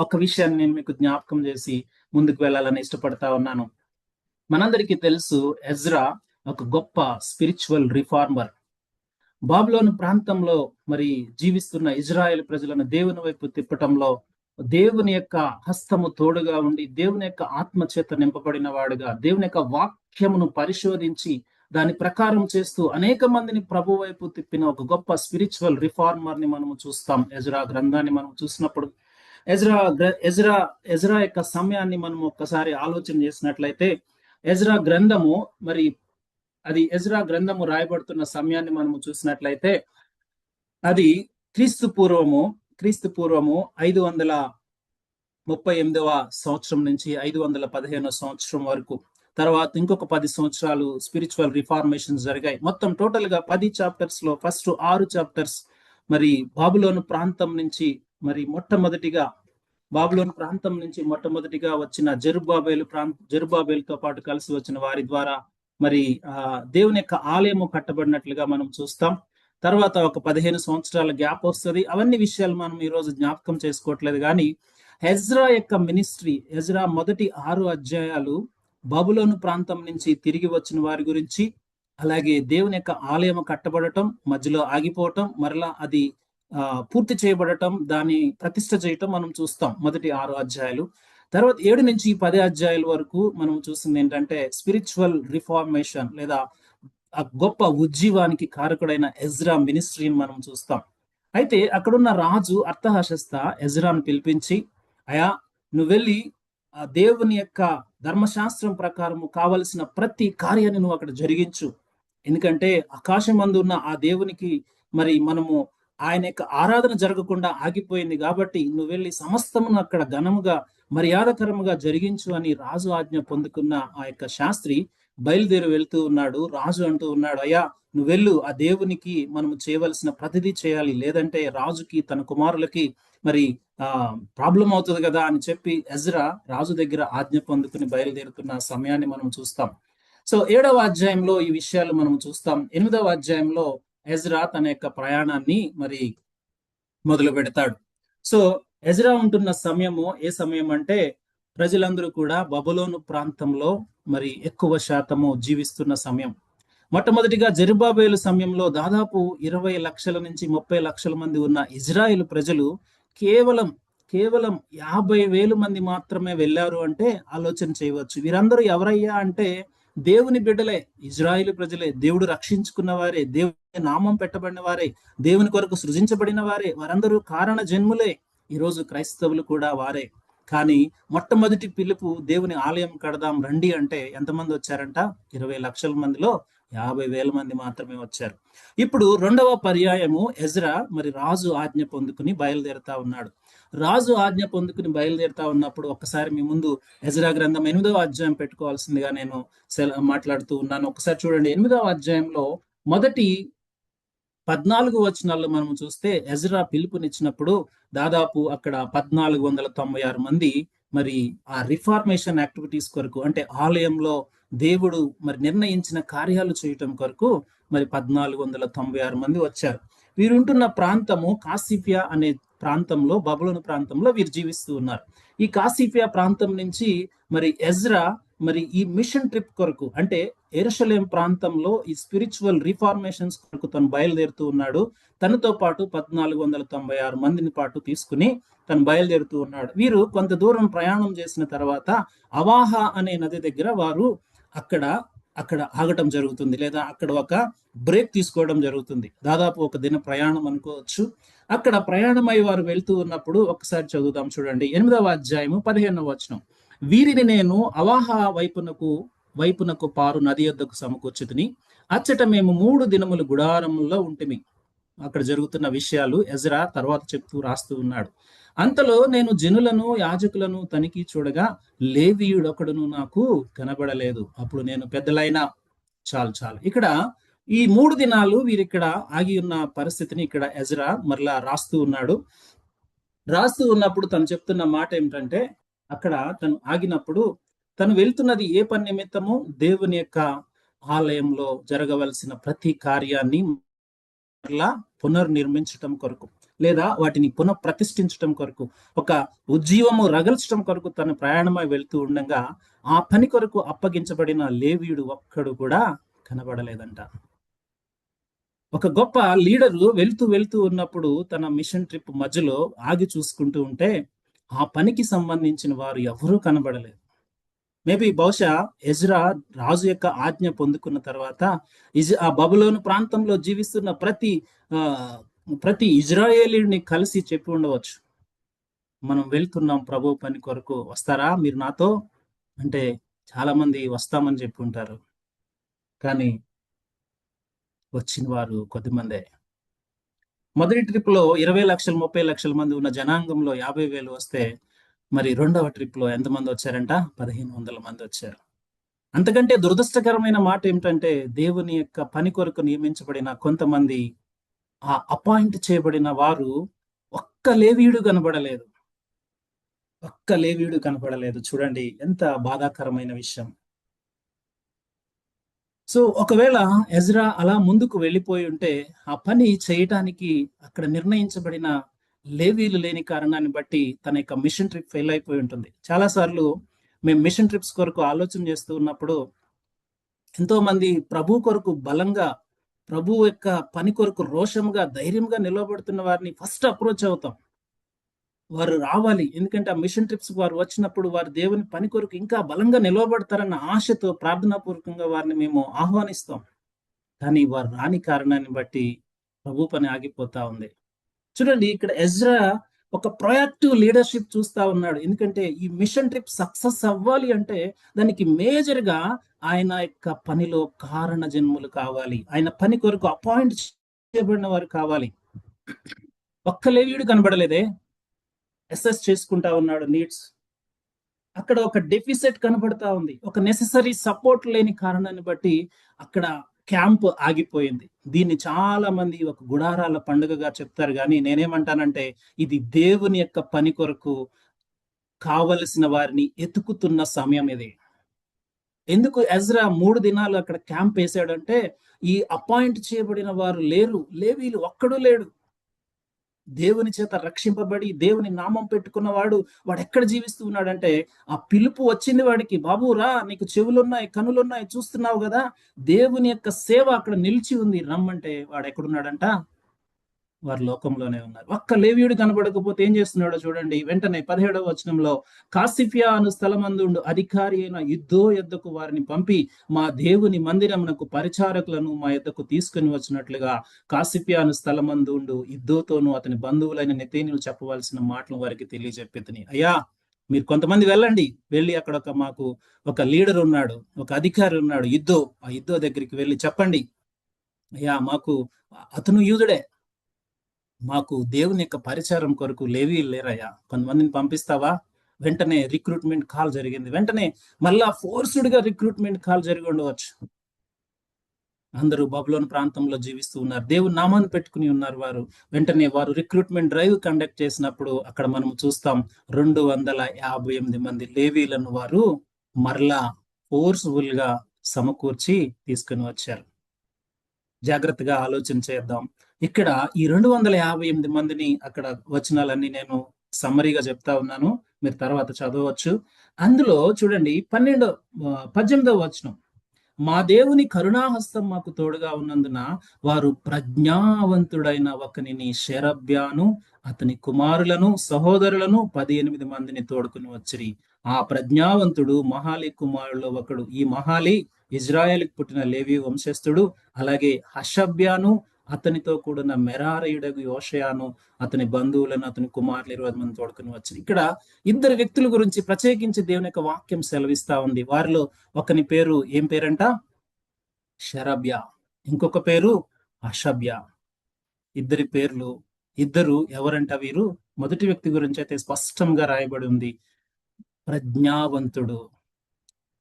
ఒక విషయాన్ని నేను మీకు జ్ఞాపకం చేసి ముందుకు వెళ్ళాలని ఇష్టపడతా ఉన్నాను. మనందరికీ తెలుసు ఎజ్రా ఒక గొప్ప స్పిరిచువల్ రిఫార్మర్. బాబులోను ప్రాంతంలో మరి జీవిస్తున్న ఇజ్రాయెల్ ప్రజలను దేవుని వైపు తిప్పటంలో దేవుని యొక్క హస్తము తోడుగా ఉండి, దేవుని యొక్క ఆత్మచేత నింపబడిన వాడుగా, దేవుని యొక్క వాక్యమును పరిశోధించి దాని ప్రకారం చేస్తూ అనేక మందిని ప్రభు వైపు తిప్పిన ఒక గొప్ప స్పిరిచువల్ రిఫార్మర్ ని మనము చూస్తాం. ఎజ్రా గ్రంథాన్ని మనం చూసినప్పుడు ఎజ్రా యొక్క సమయాన్ని మనం ఒక్కసారి ఆలోచన చేసినట్లయితే, ఎజ్రా గ్రంథము రాయబడుతున్న సమయాన్ని మనము చూసినట్లయితే అది క్రీస్తు పూర్వము 538వ సంవత్సరం నుంచి 515వ సంవత్సరం వరకు. తర్వాత ఇంకొక 10 సంవత్సరాలు స్పిరిచువల్ రిఫార్మేషన్స్ జరిగాయి. మొత్తం టోటల్ గా 10 చాప్టర్స్ లో ఫస్ట్ 6 చాప్టర్స్ మరి బాబులోను ప్రాంతం నుంచి మొట్టమొదటిగా వచ్చిన జెరుబ్బాబేలుతో పాటు కలిసి వచ్చిన వారి ద్వారా మరి దేవుని యొక్క ఆలయము కట్టబడినట్లుగా మనం చూస్తాం. తర్వాత ఒక 15 సంవత్సరాల గ్యాప్ వస్తుంది. అవన్నీ విషయాలు మనం ఈ రోజు జ్ఞాపకం చేసుకోవట్లేదు. కానీ ఎజ్రా యొక్క మినిస్ట్రీ, ఎజ్రా మొదటి 6 అధ్యాయాలు బాబులోను ప్రాంతం నుంచి తిరిగి వచ్చిన వారి గురించి, అలాగే దేవుని యొక్క ఆలయం కట్టబడటం, మధ్యలో ఆగిపోవటం, మరలా అది పూర్తి చేయబడటం, దాన్ని ప్రతిష్ఠ చేయటం మనం చూస్తాం మొదటి 6 అధ్యాయాలు. తర్వాత 7 నుంచి 10 అధ్యాయాల వరకు మనం చూసింది ఏంటంటే స్పిరిచువల్ రిఫార్మేషన్ లేదా ఆ గొప్ప ఉజ్జీవానికి కారకుడైన ఎజ్రా మినిస్ట్రీని మనం చూస్తాం. అయితే అక్కడున్న రాజు అర్తహషస్త ఎజ్రాను పిలిపించి, అయా నువ్వు వెళ్ళి ఆ దేవుని యొక్క ధర్మశాస్త్రం ప్రకారము కావలసిన ప్రతి కార్యాన్ని నువ్వు అక్కడ జరిగించు. ఎందుకంటే ఆకాశం మందు ఉన్న ఆ దేవునికి మరి మనము ఆయన యొక్క ఆరాధన జరగకుండా ఆగిపోయింది కాబట్టి నువ్వు వెళ్ళి సమస్తమును అక్కడ ఘనముగా మర్యాదకరముగా జరిగించు అని రాజు ఆజ్ఞ పొందుకున్న ఆ యొక్క శాస్త్రి బయలుదేరి వెళ్తూ ఉన్నాడు. రాజు అంటూ ఉన్నాడు, అయ్యా నువ్వు వెళ్ళు, ఆ దేవునికి మనము చేయవలసిన ప్రతిదీ చేయాలి, లేదంటే రాజుకి తన కుమారులకి మరి ప్రాబ్లం అవుతుంది కదా అని చెప్పి ఎజ్రా రాజు దగ్గర ఆజ్ఞ పొందుకుని బయలుదేరుతున్న సమయాన్ని మనం చూస్తాం. సో 7వ అధ్యాయంలో ఈ విషయాలు మనం చూస్తాం. 8వ అధ్యాయంలో ఎజ్రా తన యొక్క ప్రయాణాన్ని మరి మొదలు పెడతాడు. సో ఎజ్రా ఉంటున్న సమయము ఏ సమయం అంటే ప్రజలందరూ కూడా బబులోను ప్రాంతంలో మరి ఎక్కువ శాతము జీవిస్తున్న సమయం. మొట్టమొదటిగా జెరుబ్బాబెలు సమయంలో దాదాపు 20 లక్షల నుంచి 30 లక్షల మంది ఉన్న ఇజ్రాయెల్ ప్రజలు కేవలం 50,000 మంది మాత్రమే వెళ్ళారు అంటే ఆలోచన చేయవచ్చు. వీరందరూ ఎవరయ్యా అంటే దేవుని బిడ్డలే, ఇజ్రాయిల్ ప్రజలే, దేవుడు రక్షించుకున్న వారే, దేవుని నామం పెట్టబడిన వారే, దేవుని కొరకు సృజించబడిన వారే, వారందరూ కారణ జన్ములే. ఈరోజు క్రైస్తవులు కూడా వారే. కానీ మొట్టమొదటి పిలుపు దేవుని ఆలయం కడదాం రండి అంటే ఎంతమంది వచ్చారంట? 20 లక్షల మందిలో 50,000 మంది మాత్రమే వచ్చారు. ఇప్పుడు 2వ పర్యాయము ఎజ్రా మరి రాజు ఆజ్ఞ పొందుకుని బయలుదేరుతా ఉన్నాడు. రాజు ఆజ్ఞ పొందుకుని బయలుదేరుతా ఉన్నప్పుడు ఒక్కసారి మీ ముందు ఎజ్రా గ్రంథం 8వ అధ్యాయం పెట్టుకోవాల్సిందిగా నేను మాట్లాడుతూ ఉన్నాను. ఒకసారి చూడండి. 8వ అధ్యాయంలో మొదటి 14 వచనాల్లో మనం చూస్తే ఎజ్రా పిలుపునిచ్చినప్పుడు దాదాపు అక్కడ 1496 మంది మరి ఆ రిఫార్మేషన్ యాక్టివిటీస్ కొరకు, అంటే ఆలయంలో దేవుడు మరి నిర్ణయించిన కార్యాలు చేయటం కొరకు మరి 1496 మంది వచ్చారు. వీరుంటున్న ప్రాంతము కాసిఫియా అనే ప్రాంతంలో, బబులోను ప్రాంతంలో వీరు జీవిస్తూ ఉన్నారు. ఈ కాసిఫియా ప్రాంతం నుంచి మరి ఎజ్రా మరి ఈ మిషన్ ట్రిప్ కొరకు, అంటే యెరూషలేం ప్రాంతంలో ఈ స్పిరిచువల్ రిఫార్మేషన్స్ కొరకు తను బయలుదేరుతూ ఉన్నాడు. తనతో పాటు 1496 మందిని పాటు తీసుకుని తను బయలుదేరుతూ ఉన్నాడు. వీరు కొంత దూరం ప్రయాణం చేసిన తర్వాత అవాహ అనే నది దగ్గర వారు అక్కడ ఆగటం జరుగుతుంది, లేదా అక్కడ ఒక బ్రేక్ తీసుకోవడం జరుగుతుంది. దాదాపు ఒక దిన ప్రయాణం అనుకోవచ్చు. అక్కడ ప్రయాణమై వారు వెళ్తూ ఉన్నప్పుడు ఒకసారి చదువుదాం చూడండి. 8వ అధ్యాయము 15వ వచనం. వీరిని నేను అవాహ వైపునకు పారు నది యొద్దకు సమకూర్చుతిని, అచ్చట మేము 3 దినములు గుడారములో ఉంటిమి. అక్కడ జరుగుతున్న విషయాలు ఎజ్రా తర్వాత చెప్తూ రాస్తూ ఉన్నాడు. అంతలో నేను జనులను యాజకులను తనిఖీ చూడగా లేవీయుడొకడును నాకు కనబడలేదు. అప్పుడు నేను పెద్దలైన చాలు ఇక్కడ ఈ 3 దినాలు వీరిక్కడ ఆగి ఉన్న పరిస్థితిని ఇక్కడ ఎజ్రా మరలా రాస్తూ ఉన్నాడు. రాస్తూ ఉన్నప్పుడు తను చెప్తున్న మాట ఏమిటంటే, అక్కడ తను ఆగినప్పుడు తను వెళ్తున్నది ఏ పని నిమిత్తము? దేవుని యొక్క ఆలయంలో జరగవలసిన ప్రతి కార్యాన్ని మరలా పునర్నిర్మించటం కొరకు, లేదా వాటిని పునఃప్రతిష్ఠించటం కొరకు, ఒక ఉజ్జీవము రగల్చడం కొరకు తన ప్రయాణమై వెళ్తూ ఉండగా ఆ పని కొరకు అప్పగించబడిన లేవీయుడు ఒక్కడు కూడా కనబడలేదంట. ఒక గొప్ప లీడరు వెళ్తూ ఉన్నప్పుడు తన మిషన్ ట్రిప్ మధ్యలో ఆగి చూసుకుంటూ ఉంటే ఆ పనికి సంబంధించిన వారు ఎవరూ కనబడలేదు. మేబీ బహుశా ఎజ్రా రాజు యొక్క ఆజ్ఞ పొందుకున్న తర్వాత ఆ బబులోను ప్రాంతంలో జీవిస్తున్న ప్రతి ఇజ్రాయేలీని కలిసి చెప్పి ఉండవచ్చు, మనం వెళ్తున్నాం ప్రభు పని కొరకు, వస్తారా మీరు నాతో అంటే చాలా మంది వస్తామని చెప్పి ఉంటారు. కానీ వచ్చిన వారు కొద్దిమందే. మొదటి ట్రిప్ లో 20 లక్షలు 30 లక్షల మంది ఉన్న జనాంగంలో 50,000 వస్తే మరి 2వ ట్రిప్ లో ఎంతమంది వచ్చారంట? 1,500 మంది వచ్చారు. అంతకంటే దురదృష్టకరమైన మాట ఏమిటంటే, దేవుని యొక్క పని కొరకు నియమించబడిన కొంతమంది, ఆ అపాయింట్ చేయబడిన వారు ఒక్క లేవీయుడు కనబడలేదు. చూడండి ఎంత బాధాకరమైన విషయం. సో ఒకవేళ ఎజ్రా అలా ముందుకు వెళ్ళిపోయి ఉంటే ఆ పని చేయటానికి అక్కడ నిర్ణయించబడిన లేవీలు లేని కారణాన్ని బట్టి తన యొక్క మిషన్ ట్రిప్ ఫెయిల్ అయిపోయి ఉంటుంది. చాలాసార్లు మేము మిషన్ ట్రిప్స్ కొరకు ఆలోచన చేస్తూ ఉన్నప్పుడు ఎంతో మంది ప్రభు కొరకు బలంగా, ప్రభు యొక్క పని కొరకు రోషంగా, ధైర్యంగా నిలబడుతున్న వారిని ఫస్ట్ అప్రోచ్ అవుతాం. వారు రావాలి, ఎందుకంటే ఆ మిషన్ ట్రిప్స్ వారు వచ్చినప్పుడు వారు దేవుని పని కొరకు ఇంకా బలంగా నిలవబడతారన్న ఆశతో ప్రార్థనాపూర్వకంగా వారిని మేము ఆహ్వానిస్తాం. కానీ వారు రాని కారణాన్ని బట్టి ప్రభు పని ఆగిపోతా ఉంది. చూడండి, ఇక్కడ ఎజ్రా ఒక ప్రొయాక్టివ్ లీడర్షిప్ చూస్తా ఉన్నాడు. ఎందుకంటే ఈ మిషన్ ట్రిప్ సక్సెస్ అవ్వాలి అంటే దానికి మేజర్ గా ఆయన యొక్క పనిలో కారణ జన్ములు కావాలి, ఆయన పని కొరకు అపాయింట్ చేయబడిన వారు కావాలి. ఒక్క లేవీయుడు కనబడలేదే, అసెస్ చేసుకుంటా ఉన్నాడు నీడ్స్. అక్కడ ఒక డెఫిసిట్ కనబడతా ఉంది, ఒక నెసెసరీ సపోర్ట్ లేని కారణాన్ని బట్టి అక్కడ క్యాంప్ ఆగిపోయింది. దీన్ని చాలా మంది ఒక గుడారాల పండుగగా చెప్తారు, కానీ నేనేమంటానంటే ఇది దేవుని యొక్క పని కొరకు కావలసిన వారిని ఎతుకుతున్న సమయం ఇది. ఎందుకు ఎజ్రా 3 దినాలు అక్కడ క్యాంప్ వేసాడంటే ఈ అపాయింట్ చేయబడిన వారు లేరు, లేవీలు ఒక్కడూ లేడు. దేవుని చేత రక్షింపబడి దేవుని నామం పెట్టుకున్నవాడు వాడు ఎక్కడ జీవిస్తూ ఉన్నాడంటే ఆ పిలుపు వచ్చింది వాడికి, బాబు రా, నీకు చెవులున్నాయి కనులున్నాయి చూస్తున్నావు కదా, దేవుని యొక్క సేవ అక్కడ నిలిచి ఉంది, రమ్మంటే వాడు ఎక్కడున్నాడంట, వారు లోకంలోనే ఉన్నారు. ఒక్క లేవీయుడు కనబడకపోతే ఏం చేస్తున్నాడో చూడండి. వెంటనే 17వ వచనంలో కాసిఫియా అను స్థలమందుండు అధికారి అయిన యుద్ధో యొద్దకు వారిని పంపి మా దేవుని మందిరమునకు పరిచారకులను మా యొద్దకు తీసుకుని వచ్చినట్లుగా కాసిఫియా అను స్థలమందుండు యుద్ధోతోనూ అతని బంధువులైన నెతేనీయులు చెప్పవలసిన మాటలు వారికి తెలియజెప్పితిని. అయ్యా, మీరు కొంతమంది వెళ్ళండి, వెళ్ళి అక్కడ మాకు ఒక లీడర్ ఉన్నాడు, ఒక అధికారి ఉన్నాడు యుద్ధో, ఆ యుద్ధో దగ్గరికి వెళ్ళి చెప్పండి, అయ్యా మాకు అతను యూదుడే, మాకు దేవుని యొక్క పరిచారం కొరకు లేవీయులు లేరయ్యా, కొంతమందిని పంపిస్తావా? వెంటనే రిక్రూట్మెంట్ కాల్ జరిగింది. వెంటనే మళ్ళా ఫోర్స్డ్ గా రిక్రూట్మెంట్ కాల్ జరిగి ఉండవచ్చు. అందరూ బబులోను ప్రాంతంలో జీవిస్తూ ఉన్నారు, దేవుని నామాన్ని పెట్టుకుని ఉన్నారు వారు. వెంటనే వారు రిక్రూట్మెంట్ డ్రైవ్ కండక్ట్ చేసినప్పుడు అక్కడ మనం చూస్తాం 258 మంది లేవీలను వారు మరలా ఫోర్స్ఫుల్ గా సమకూర్చి తీసుకుని వచ్చారు. జాగ్రత్తగా ఆలోచన చేద్దాం. ఇక్కడ ఈ 258 మందిని అక్కడ వచనాలన్నీ నేను సమ్మరీగా చెప్తా ఉన్నాను, మీరు తర్వాత చదవచ్చు. అందులో చూడండి 18వ వచనం, మా దేవుని కరుణాహస్తం మాకు తోడుగా ఉన్నందున వారు ప్రజ్ఞావంతుడైన ఒకనిని షెరబ్యాను అతని కుమారులను సహోదరులను 18 మందిని తోడుకుని వచ్చిరి. ఆ ప్రజ్ఞావంతుడు మహాలి కుమారుల్లో ఒకడు. ఈ మహాలి ఇజ్రాయేలుకు పుట్టిన లేవి వంశస్థుడు. అలాగే హషబ్యాను అతనితో కూడిన మెరారీయుడగు యోషయాను అతని బంధువులను అతని కుమారులు 20 మంది తోడుకుని వచ్చారు. ఇక్కడ ఇద్దరు వ్యక్తుల గురించి ప్రత్యేకించి దేవుని యొక్క వాక్యం సెలవిస్తా ఉంది. వారిలో ఒకని పేరు ఏం పేరంట? షెరబ్యా. ఇంకొక పేరు హషబ్యా. ఇద్దరి పేర్లు. ఇద్దరు ఎవరంట వీరు? మొదటి వ్యక్తి గురించి అయితే స్పష్టంగా రాయబడి ఉంది, ప్రజ్ఞావంతుడు,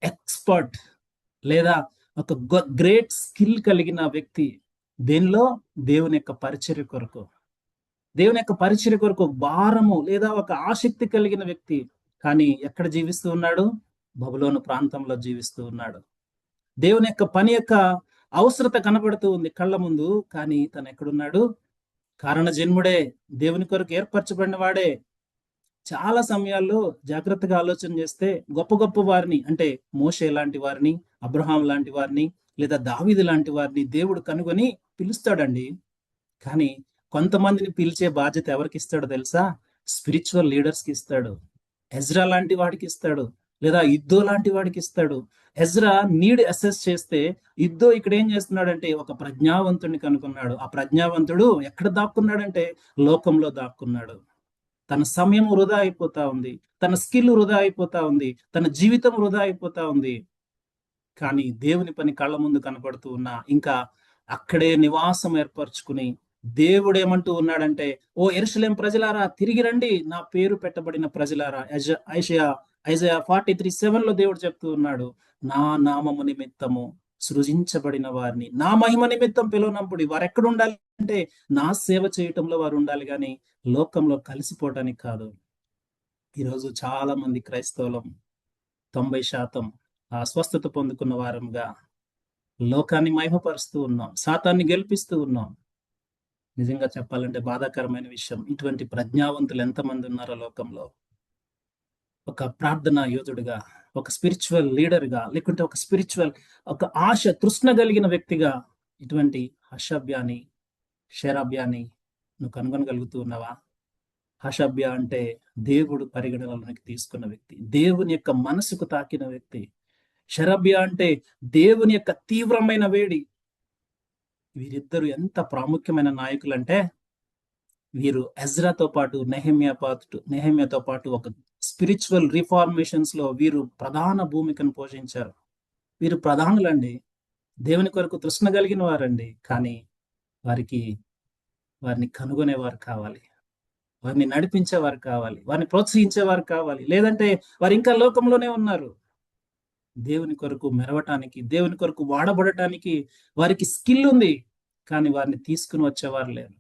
ఎక్స్పర్ట్ లేదా ఒక గ్రేట్ స్కిల్ కలిగిన వ్యక్తి. దేనిలో? దేవుని యొక్క పరిచర్య కొరకు, దేవుని యొక్క పరిచర్య కొరకు భారము లేదా ఒక ఆసక్తి కలిగిన వ్యక్తి. కానీ ఎక్కడ జీవిస్తూ ఉన్నాడు? బబులోను ప్రాంతంలో జీవిస్తూ ఉన్నాడు. దేవుని యొక్క పని యొక్క అవసరత కనబడుతూ ఉంది కళ్ళ ముందు, కానీ తను ఎక్కడున్నాడు? కారణ జన్ముడే, దేవుని కొరకు ఏర్పరచబడిన వాడే. చాలా సమయాల్లో జాగ్రత్తగా ఆలోచన చేస్తే గొప్ప గొప్ప వారిని, అంటే మోషే లాంటి వారిని, అబ్రహాం లాంటి వారిని, లేదా దావీదు లాంటి వారిని దేవుడు కనుగొని పిలుస్తాడండి. కానీ కొంతమందిని పిలిచే బాధ్యత ఎవరికి ఇస్తాడో తెలుసా? స్పిరిచువల్ లీడర్స్ కి ఇస్తాడు. ఎజ్రా లాంటి వాడికి ఇస్తాడు, లేదా యుద్ధో లాంటి వాడికి ఇస్తాడు. ఎజ్రా నీడ్ అసెస్ చేస్తే యుద్ధో ఇక్కడ ఏం చేస్తున్నాడంటే ఒక ప్రజ్ఞావంతుడిని కనుక్కున్నాడు. ఆ ప్రజ్ఞావంతుడు ఎక్కడ దాక్కున్నాడంటే లోకంలో దాక్కున్నాడు. తన సమయం వృధా అయిపోతా ఉంది, తన స్కిల్ వృధా అయిపోతా ఉంది, తన జీవితం వృధా అయిపోతా ఉంది. కానీ దేవుని పని కళ్ళ ముందు కనపడుతూ ఉన్నా ఇంకా అక్కడే నివాసం ఏర్పరచుకుని దేవుడు ఏమంటూ ఉన్నాడంటే, ఓ యెరూషలేము ప్రజలారా తిరిగి రండి, నా పేరు పెట్టబడిన ప్రజలారా. ఐజయా 43:7 దేవుడు చెప్తూ ఉన్నాడు, నా నామము నిమిత్తము సృజించబడిన వారిని నా మహిమ నిమిత్తం పిలువనంపుడి. వారు ఎక్కడ ఉండాలి అంటే నా సేవ చేయటంలో వారు ఉండాలి, కానీ లోకంలో కలిసిపోవటానికి కాదు. ఈరోజు చాలా మంది క్రైస్తవులం 90% ఆ స్వస్థత పొందుకున్న వారంగా లోకాన్ని మహిమపరుస్తూ ఉన్నాం, సాతాన్ని గెలిపిస్తూ ఉన్నాం. నిజంగా చెప్పాలంటే బాధాకరమైన విషయం, ఇటువంటి ప్రజ్ఞావంతులు ఎంతమంది ఉన్నారో లోకంలో. ఒక ప్రార్థనా యోధుడిగా, ఒక స్పిరిచువల్ లీడర్గా, లేకుంటే ఒక ఆశ తృష్ణ కలిగిన వ్యక్తిగా ఇటువంటి హషబ్యాని, షెరబ్యాని నువ్వు కనుగొనగలుగుతూ ఉన్నావా? హషబ్యా అంటే దేవుడు పరిగణనలోకి తీసుకున్న వ్యక్తి, దేవుని యొక్క మనసుకు తాకిన వ్యక్తి. షెరబ్యా అంటే దేవుని యొక్క తీవ్రమైన వేడి. వీరిద్దరు ఎంత ప్రాముఖ్యమైన నాయకులు అంటే వీరు ఎజ్రాతో పాటు నెహెమ్యాతో పాటు ఒక స్పిరిచువల్ రిఫార్మేషన్స్ లో వీరు ప్రధాన భూమికను పోషించారు. వీరు ప్రధానులండి, దేవుని కొరకు తృష్ణ కలిగిన వారండి. కానీ వారిని కనుగొనేవారు కావాలి, వారిని నడిపించేవారు కావాలి, వారిని ప్రోత్సహించేవారు కావాలి. లేదంటే వారు ఇంకా లోకంలోనే ఉన్నారు. దేవుని కొరకు మెరవటానికి, దేవుని కొరకు వాడబడటానికి వారికి స్కిల్ ఉంది, కానీ వారిని తీసుకుని వచ్చేవారు లేరు.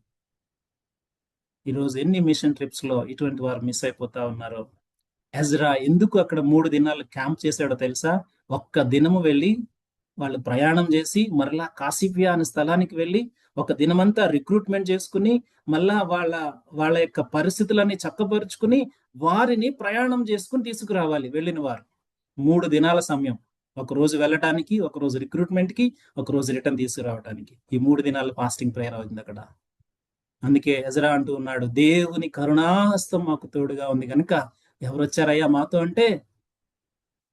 ఈరోజు ఎన్ని మిషన్ ట్రిప్స్ లో ఇటువంటి వారు మిస్ అయిపోతా ఉన్నారు. ఎజ్రా ఎందుకు అక్కడ 3 దినాలు క్యాంప్ చేశాడో తెలుసా? ఒక్క దినము వెళ్ళి వాళ్ళు ప్రయాణం చేసి మరలా కాసిఫియా అనే స్థలానికి వెళ్ళి ఒక దినమంతా రిక్రూట్మెంట్ చేసుకుని మళ్ళా వాళ్ళ యొక్క పరిస్థితులన్నీ చక్కపరుచుకుని వారిని ప్రయాణం చేసుకుని తీసుకురావాలి. వెళ్ళిన వారు 3 దినాల సమయం, ఒక రోజు వెళ్ళటానికి, ఒక రోజు రిక్రూట్మెంట్ కి, ఒక రోజు రిటర్న్ తీసుకురావడానికి. ఈ 3 దినాలు ఫాస్టింగ్ ప్రేయర్ అవుతుంది అక్కడ. అందుకే ఎజ్రా అంటూ ఉన్నాడు, దేవుని కరుణాహస్తం మాకు తోడుగా ఉంది కనుక ఎవరు వచ్చారయ్యా మాతో అంటే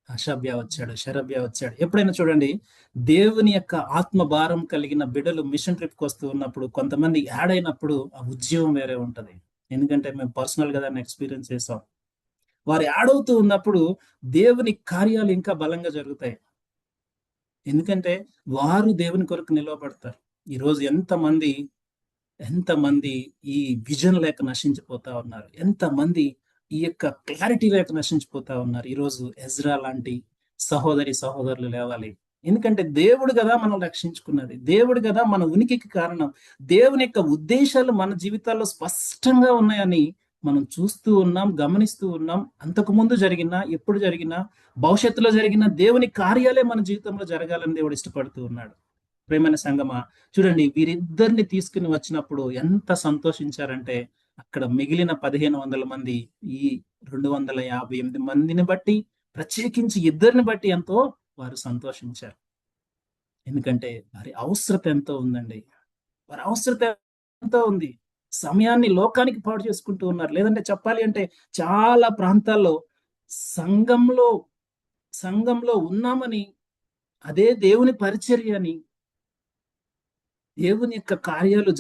హషబ్యా వచ్చాడు, షెరబ్యా వచ్చాడు. ఎప్పుడైనా చూడండి, దేవుని యొక్క ఆత్మ భారం కలిగిన బిడ్డలు మిషన్ ట్రిప్కి వస్తూ ఉన్నప్పుడు, కొంతమంది యాడ్ అయినప్పుడు ఆ ఉద్యమం వేరే ఉంటది. ఎందుకంటే మేము పర్సనల్ గా దాన్ని ఎక్స్పీరియన్స్ చేసాం. వారు యాడ్ అవుతూ ఉన్నప్పుడు దేవుని కార్యాలు ఇంకా బలంగా జరుగుతాయి. ఎందుకంటే వారు దేవుని కొరకు నిలవబడతారు. ఈరోజు ఎంతమంది ఈ విజన్ లేక నశించిపోతా ఉన్నారు, ఎంతమంది ఈ యొక్క క్లారిటీ లేక నశించిపోతా ఉన్నారు. ఈరోజు ఎజ్రా లాంటి సహోదరులు లేవాలి. ఎందుకంటే దేవుడు కదా మనం రక్షించుకున్నది, దేవుడు కదా మన ఉనికికి కారణం. దేవుని యొక్క ఉద్దేశాలు మన జీవితాల్లో స్పష్టంగా ఉన్నాయని మనం చూస్తూ ఉన్నాం, గమనిస్తూ ఉన్నాం. అంతకు ముందు జరిగినా, ఎప్పుడు జరిగినా, భవిష్యత్తులో జరిగిన దేవుని కార్యాలే మన జీవితంలో జరగాలని దేవుడు ఇష్టపడుతూ ఉన్నాడు. ప్రేమైన సంగమా, చూడండి, వీరిద్దరిని తీసుకుని వచ్చినప్పుడు ఎంత సంతోషించారంటే, అక్కడ మిగిలిన 1500 మంది ఈ 258 మందిని బట్టి, ప్రత్యేకించి ఇద్దరిని బట్టి ఎంతో వారు సంతోషించారు. ఎందుకంటే వారి అవసరత ఎంతో ఉందండి, వారి అవసరత ఎంతో ఉంది. సమయాన్ని లోకానికి పాడు చేసుకుంటూ ఉన్నారు. లేదంటే చెప్పాలి అంటే చాలా ప్రాంతాల్లో సంఘంలో ఉన్నామని, అదే దేవుని పరిచర్య అని, దేవుని యొక్క కార్యాలు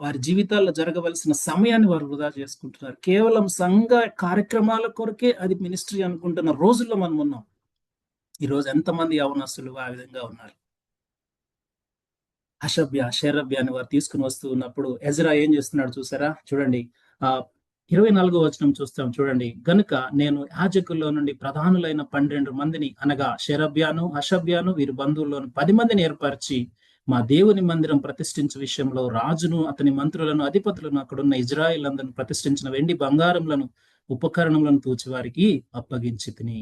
వారి జీవితాల్లో జరగవలసిన సమయాన్ని వారు వృధా చేసుకుంటున్నారు. కేవలం సంఘ కార్యక్రమాల కొరకే అది మినిస్ట్రీ అనుకుంటున్న రోజుల్లో మనం ఉన్నాం. ఈరోజు ఎంతమంది యవనస్తులు ఆ విధంగా ఉన్నారు. హషబ్యా, షెరబ్యా అని వారు తీసుకుని వస్తూ ఉన్నప్పుడు ఎజ్రా ఏం చేస్తున్నాడు చూసారా? చూడండి, 24వ వచనం చూస్తాం. చూడండి, గనుక నేను యాజకుల్లో నుండి ప్రధానులైన 12 మందిని, అనగా షెరబ్యాను, హషబ్యాను, వీరి బంధువుల్లోని 10 మందిని ఏర్పరిచి మా దేవుని మందిరం ప్రతిష్ఠించే విషయంలో రాజును, అతని మంత్రులను, అధిపతులను, అక్కడున్న ఇజ్రాయిల్ అందరిని ప్రతిష్ఠించిన వెండి బంగారములను, ఉపకరణములను తూచి వారికి అప్పగించి తిని.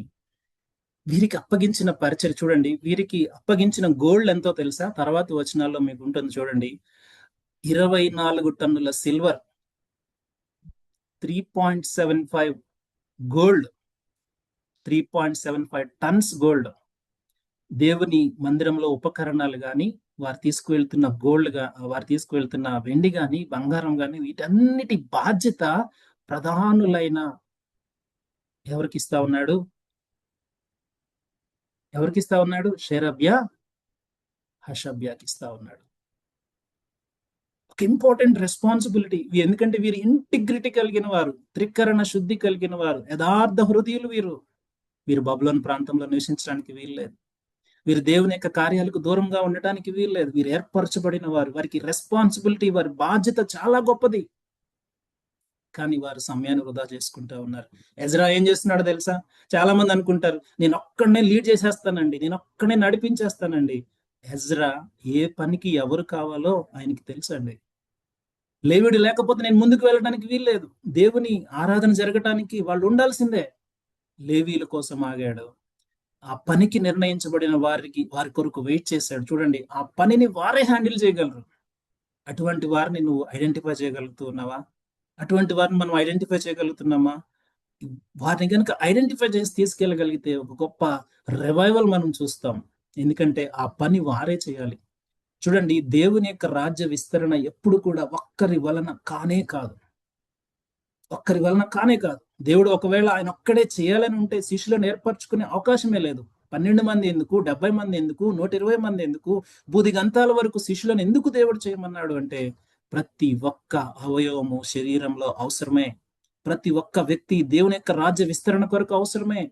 వీరికి అప్పగించిన పరిచయం చూడండి, వీరికి అప్పగించిన గోల్డ్ ఎంతో తెలుసా? తర్వాత వచనాల్లో మీకు ఉంటుంది చూడండి. 24 టన్నుల సిల్వర్, 3.75 గోల్డ్, 3.75 టన్స్ గోల్డ్. దేవుని మందిరంలో ఉపకరణాలు గాని, వారు తీసుకువెళ్తున్న వెండి గాని, బంగారం గాని, వీటన్నిటి బాధ్యత ప్రధానులైన ఎవరికి ఇస్తా ఉన్నాడు? షెరబ్యా, హషబ్యాకి ఇస్తా ఉన్నాడు. ఒక ఇంపార్టెంట్ రెస్పాన్సిబిలిటీ. ఎందుకంటే వీరు ఇంటిగ్రిటీ కలిగిన వారు, త్రికరణ శుద్ధి కలిగిన వారు, యథార్థ హృదయులు. వీరు బబులోను ప్రాంతంలో నివసించడానికి వీల్లేదు. వీరు దేవుని యొక్క కార్యాలకు దూరంగా ఉండటానికి వీల్లేదు. వీరు ఏర్పరచబడిన వారు, వారికి రెస్పాన్సిబిలిటీ, వారి బాధ్యత చాలా గొప్పది. కానీ వారు సమయాన్ని వృధా చేసుకుంటా ఉన్నారు. ఎజ్రా ఏం చేస్తున్నాడో తెలుసా? చాలా మంది అనుకుంటారు, నేను ఒక్కడనే లీడ్ చేసేస్తానండి, నేను ఒక్కడనే నడిపించేస్తానండి. ఎజ్రా ఏ పనికి ఎవరు కావాలో ఆయనకి తెలుసండి. లేవీడు లేకపోతే నేను ముందుకు వెళ్ళడానికి వీల్లేదు. దేవుని ఆరాధన జరగటానికి వాళ్ళు ఉండాల్సిందే. లేవీల కోసం ఆగాడు. ఆ పనికి నిర్ణయించబడిన వారి కొరకు వెయిట్ చేశాడు. చూడండి, ఆ పనిని వారే హ్యాండిల్ చేయగలరు. అటువంటి వారిని నువ్వు ఐడెంటిఫై చేయగలుగుతున్నావా? అటువంటి వారిని మనం ఐడెంటిఫై చేయగలుగుతున్నామా? వారిని కనుక ఐడెంటిఫై చేసి తీసుకెళ్ళగలిగితే ఒక గొప్ప రివైవల్ మనం చూస్తాం. ఎందుకంటే ఆ పని వారే చేయాలి. చూడండి, దేవుని యొక్క రాజ్య విస్తరణ ఎప్పుడు కూడా ఒక్కరి వలన కానే కాదు. దేవుడు ఒకవేళ ఆయన ఒక్కడే చేయాలని ఉంటే శిష్యులను ఏర్పరచుకునే అవకాశమే లేదు. 12 మంది ఎందుకు, 70 మంది ఎందుకు, 120 మంది ఎందుకు, బూది గంతాల వరకు శిష్యులను ఎందుకు దేవుడు చేయమన్నాడు అంటే, ప్రతి ఒక్క అవయవము శరీరంలో అవసరమే. ప్రతి ఒక్క వ్యక్తి దేవుని యొక్క రాజ్య విస్తరణ కొరకు అవసరమే.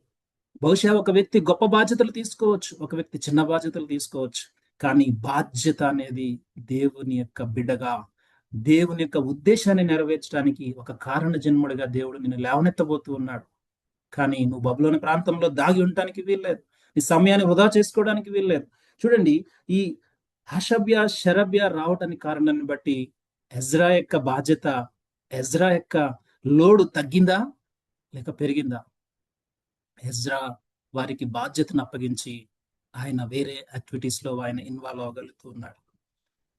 బహుశా ఒక వ్యక్తి గొప్ప బాధ్యతలు తీసుకోవచ్చు, ఒక వ్యక్తి చిన్న బాధ్యతలు తీసుకోవచ్చు. కానీ బాధ్యత అనేది దేవుని యొక్క బిడ్డగా, దేవుని యొక్క ఉద్దేశాన్ని నెరవేర్చడానికి ఒక కారణ జన్ముడిగా దేవుడు నిన్ను లేవనెత్తబోతూ ఉన్నాడు. కానీ నువ్వు బబులోని ప్రాంతంలో దాగి ఉండటానికి వీల్లేదు. నీ సమయాన్ని వృధా చేసుకోవడానికి వీల్లేదు. చూడండి, ఈ హషబ్య షరబ్య రావటానికి కారణాన్ని బట్టి ఎజ్రా యొక్క బాధ్యత, ఎజ్రా యొక్క లోడు తగ్గిందా లేక పెరిగిందా? ఎజ్రా వారికి బాధ్యతను అప్పగించి ఆయన వేరే యాక్టివిటీస్ లో ఆయన ఇన్వాల్వ్ అవ్వగలుగుతూ ఉన్నాడు.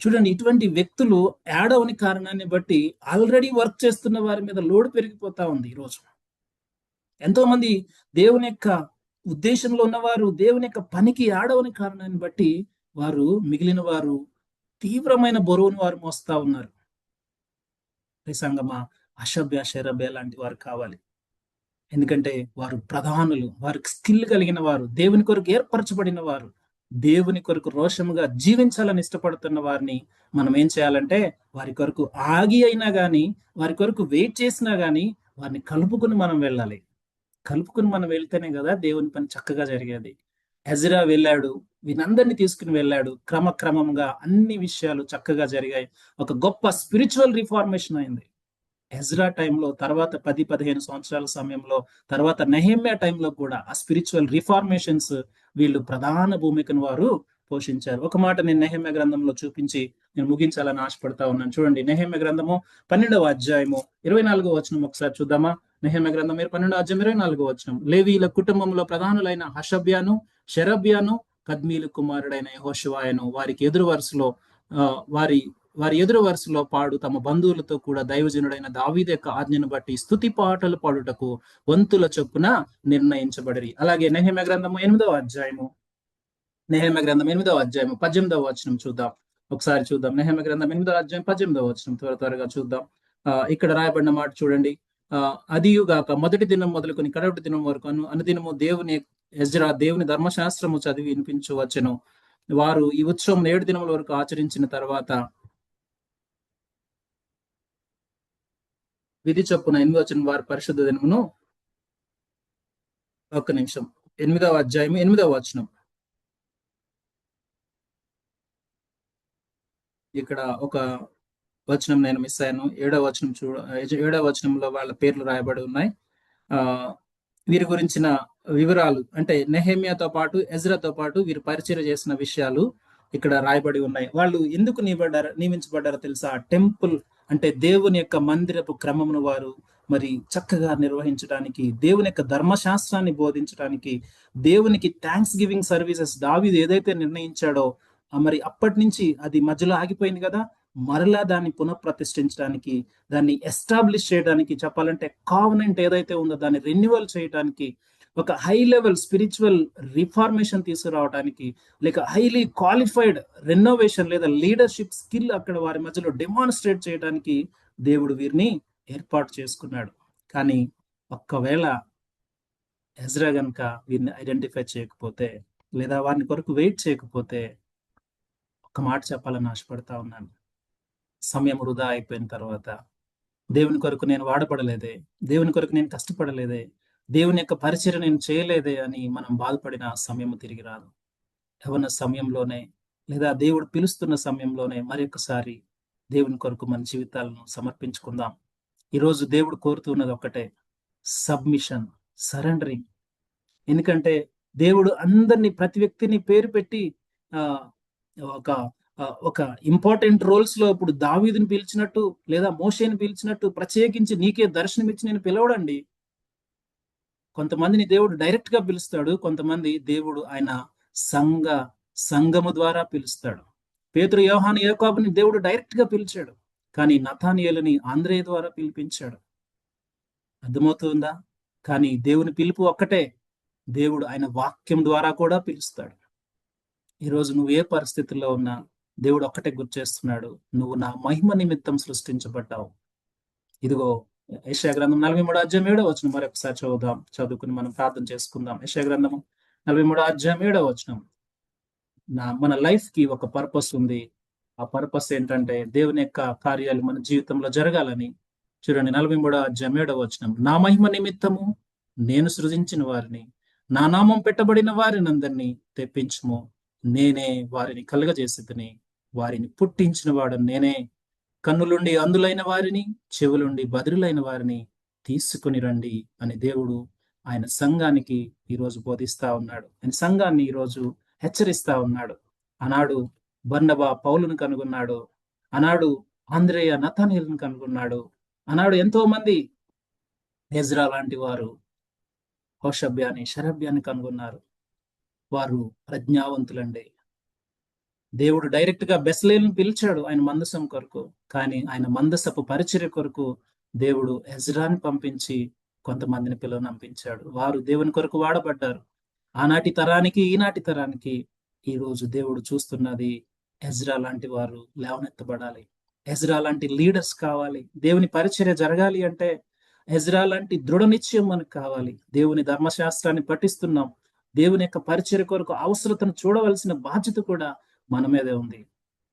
చూడండి, ఇటువంటి వ్యక్తులు యాడ్ అవని కారణాన్ని బట్టి ఆల్రెడీ వర్క్ చేస్తున్న వారి మీద లోడ్ పెరిగిపోతా ఉంది. ఈరోజు ఎంతో మంది దేవుని యొక్క ఉద్దేశంలో ఉన్నవారు దేవుని యొక్క పనికి యాడ్ అవని కారణాన్ని బట్టి వారు, మిగిలిన వారు తీవ్రమైన బరువును వారు మోస్తా ఉన్నారు. సంగమా, అషభ్య శరభ్య లాంటి వారు కావాలి. ఎందుకంటే వారు ప్రధానులు, వారికి స్కిల్ కలిగిన వారు, దేవుని కొరకు ఏర్పరచబడిన వారు, దేవుని కొరకు రోషముగా జీవించాలని ఇష్టపడుతున్న వారిని మనం ఏం చేయాలంటే వారి కొరకు ఆగి అయినా కానీ, వారి కొరకు వెయిట్ చేసినా కానీ వారిని కలుపుకుని మనం వెళ్ళాలి. కలుపుకుని మనం వెళ్తేనే కదా దేవుని పని చక్కగా జరిగేది. ఎజ్రా వెళ్ళాడు, వీరందరినీ తీసుకుని వెళ్ళాడు. క్రమక్రమంగా అన్ని విషయాలు చక్కగా జరిగాయి. ఒక గొప్ప స్పిరిచువల్ రిఫార్మేషన్ అయింది ఎజ్రా టైంలో. తర్వాత 10-15 సంవత్సరాల సమయంలో, తర్వాత నెహెమ్యా టైంలో కూడా ఆ స్పిరిచువల్ రిఫార్మేషన్స్ వీళ్ళు ప్రధాన భూమికను వారు పోషించారు. ఒక మాట నేను నెహెమ్యా గ్రంథంలో చూపించి నేను ముగించాలని ఆశపడతా ఉన్నాను. చూడండి, నెహెమ్యా గ్రంథము 12వ అధ్యాయము 24వ వచనం ఒకసారి చూద్దామా. నెహెమ్యా గ్రంథం 12వ అధ్యాయం 24వ వచనం. లేవీల కుటుంబంలో ప్రధానులైన హషబ్యాను, షెరబ్యాను, కద్మీలు కుమారుడైన యెహోషువాయను వారికి ఎదురు వరుసలో వారి ఎదురు వరుసలో పాడు తమ బంధువులతో కూడా దైవజనుడైన దావీదు యొక్క ఆజ్ఞను బట్టి స్తుతి పాటలు పాడుటకు వంతుల చొప్పున నిర్ణయించబడి. అలాగే నెహెమ్యా గ్రంథము 8వ అధ్యాయము 18వ వచనం చూద్దాం. ఒకసారి చూద్దాం. నెహెమ్యా గ్రంథం 8వ అధ్యాయం 18వ వచనం త్వరగా చూద్దాం. ఇక్కడ రాయబడిన మాట చూడండి. అదియుగాక మొదటి దినం మొదలుకొని కడవటి దినం వరకు అనుదినము ఎజ్రా దేవుని ధర్మశాస్త్రము చదివి వినిపించవచ్చును. వారు ఈ ఉత్సవం 7 దినముల వరకు ఆచరించిన తర్వాత విధి చొప్పున 8వ వచనం వారి పరిశుద్ధ దినమును, 8వ అధ్యాయం 8వ వచనం. ఇక్కడ ఒక వచనం నేను మిస్ అయ్యాను. 7వ వచనం 7వ వచనంలో వాళ్ళ పేర్లు రాయబడి ఉన్నాయి. వీరి గురించిన వివరాలు అంటే నెహెమ్యాతో పాటు ఎజ్రాతో పాటు వీరు పరిచయం చేసిన విషయాలు ఇక్కడ రాయబడి ఉన్నాయి. వాళ్ళు ఎందుకు నియమించబడ్డారో తెలుసా? టెంపుల్ అంటే దేవుని యొక్క మందిరపు క్రమమును వారు మరి చక్కగా నిర్వహించడానికి, దేవుని యొక్క ధర్మశాస్త్రాన్ని బోధించడానికి, దేవునికి థ్యాంక్స్ గివింగ్ సర్వీసెస్ దావీదు ఏదైతే నిర్ణయించాడో మరి అప్పటి నుంచి అది మధ్యలో ఆగిపోయింది కదా, మరలా దాన్ని పునఃప్రతిష్ఠించడానికి, దాన్ని ఎస్టాబ్లిష్ చేయడానికి, చెప్పాలంటే కావనెంట్ ఏదైతే ఉందో దాన్ని రెన్యువల్ చేయడానికి, ఒక హై లెవెల్ స్పిరిచువల్ రిఫార్మేషన్ తీసుకురావడానికి, లేక హైలీ క్వాలిఫైడ్ రెనోవేషన్ లేదా లీడర్షిప్ స్కిల్ అక్కడ వారి మధ్యలో డెమాన్స్ట్రేట్ చేయడానికి దేవుడు వీరిని ఏర్పాటు చేసుకున్నాడు. కానీ ఒక్కవేళ ఎజ్రా గనుక వీరిని ఐడెంటిఫై చేయకపోతే లేదా వారిని కొరకు వెయిట్ చేయకపోతే, ఒక మాట చెప్పాలని ఆశపడతా ఉన్నాను. సమయం వృధా అయిపోయిన తర్వాత దేవుని కొరకు నేను వాడపడలేదే, దేవుని కొరకు నేను కష్టపడలేదే, దేవుని యొక్క పరిచర్య నేను చేయలేదే అని మనం బాధపడిన సమయం తిరిగి రాదు. యవ్వన సమయంలోనే లేదా దేవుడు పిలుస్తున్న సమయంలోనే మరొకసారి దేవుని కొరకు మన జీవితాలను సమర్పించుకుందాం. ఈరోజు దేవుడు కోరుతున్నది ఒక్కటే, సబ్మిషన్, సరెండరింగ్. ఎందుకంటే దేవుడు అందరినీ, ప్రతి వ్యక్తిని పేరు పెట్టి ఒక ఇంపార్టెంట్ రోల్స్ లో ఇప్పుడు దావీదుని పిలిచినట్టు లేదా మోషేని పిలిచినట్టు ప్రత్యేకించి నీకే దర్శనం ఇచ్చి నేను పిలవడండి. కొంతమందిని దేవుడు డైరెక్ట్ గా పిలుస్తాడు, కొంతమంది దేవుడు ఆయన సంఘము ద్వారా పిలుస్తాడు. పేతురు, యోహాను, యాకోబుని దేవుడు డైరెక్ట్ గా పిలిచాడు, కానీ నతానియేలుని ఆంద్రేయ ద్వారా పిలిపించాడు. అర్థమవుతుందా? కానీ దేవుని పిలుపు ఒక్కటే, దేవుడు ఆయన వాక్యం ద్వారా కూడా పిలుస్తాడు. ఈరోజు నువ్వు ఏ పరిస్థితుల్లో ఉన్నా దేవుడు ఒక్కటే గుర్తు చేస్తున్నాడు, నువ్వు నా మహిమ నిమిత్తం సృష్టించబడ్డావు. ఇదిగో యెషయా గ్రంథం 43వ అధ్యాయం 7వ వచనం మరొకసారి చదువుకుని మనం ప్రార్థన చేసుకుందాం. యెషయా గ్రంథం 43వ అధ్యాయం 7వ వచనం. మన లైఫ్ కి ఒక పర్పస్ ఉంది. ఆ పర్పస్ ఏంటంటే దేవుని యొక్క కార్యాలు మన జీవితంలో జరగాలని. చూడండి 43 అధ్యాయం 7వ వచనం, నా మహిమ నిమిత్తము నేను సృజించిన వారిని, నా నామం పెట్టబడిన వారిని అందరినీ తెప్పించుము. నేనే వారిని కలుగజేసితిని, వారిని పుట్టించిన వాడు నేనే. కన్నులుండి అందులైన వారిని, చెవులుండి బదిరులైన వారిని తీసుకుని రండి అని దేవుడు ఆయన సంఘానికి ఈరోజు బోధిస్తా ఉన్నాడు. ఆయన సంఘాన్ని ఈరోజు హెచ్చరిస్తా ఉన్నాడు. ఆనాడు బర్నబా పౌలును కనుగొన్నాడు, ఆనాడు ఆంద్రేయ నతానీయులను కనుగొన్నాడు, ఆనాడు ఎంతో మంది ఎజ్రా లాంటి వారు హోషబ్యాని షరబ్యాని కనుగొన్నారు. వారు ప్రజ్ఞావంతులండి. దేవుడు డైరెక్ట్ గా బెస్లేలను పిలిచాడు ఆయన మందసం కొరకు, కానీ ఆయన మందసపు పరిచర్య కొరకు దేవుడు ఎజ్రాని పంపించి కొంతమందిని పిలువనంపించాడు. వారు దేవుని కొరకు వాడబడ్డారు. ఆనాటి తరానికి ఈనాటి తరానికి ఈ రోజు దేవుడు చూస్తున్నది ఎజ్రా లాంటి వారు లేవనెత్తబడాలి. ఎజ్రా లాంటి లీడర్స్ కావాలి. దేవుని పరిచర్య జరగాలి అంటే ఎజ్రా లాంటి దృఢ నిశ్చయం మనకు కావాలి. దేవుని ధర్మశాస్త్రాన్ని పఠిస్తున్నాం, దేవుని యొక్క పరిచర్య కొరకు అవసరతను చూడవలసిన బాధ్యత కూడా మన మీదే ఉంది.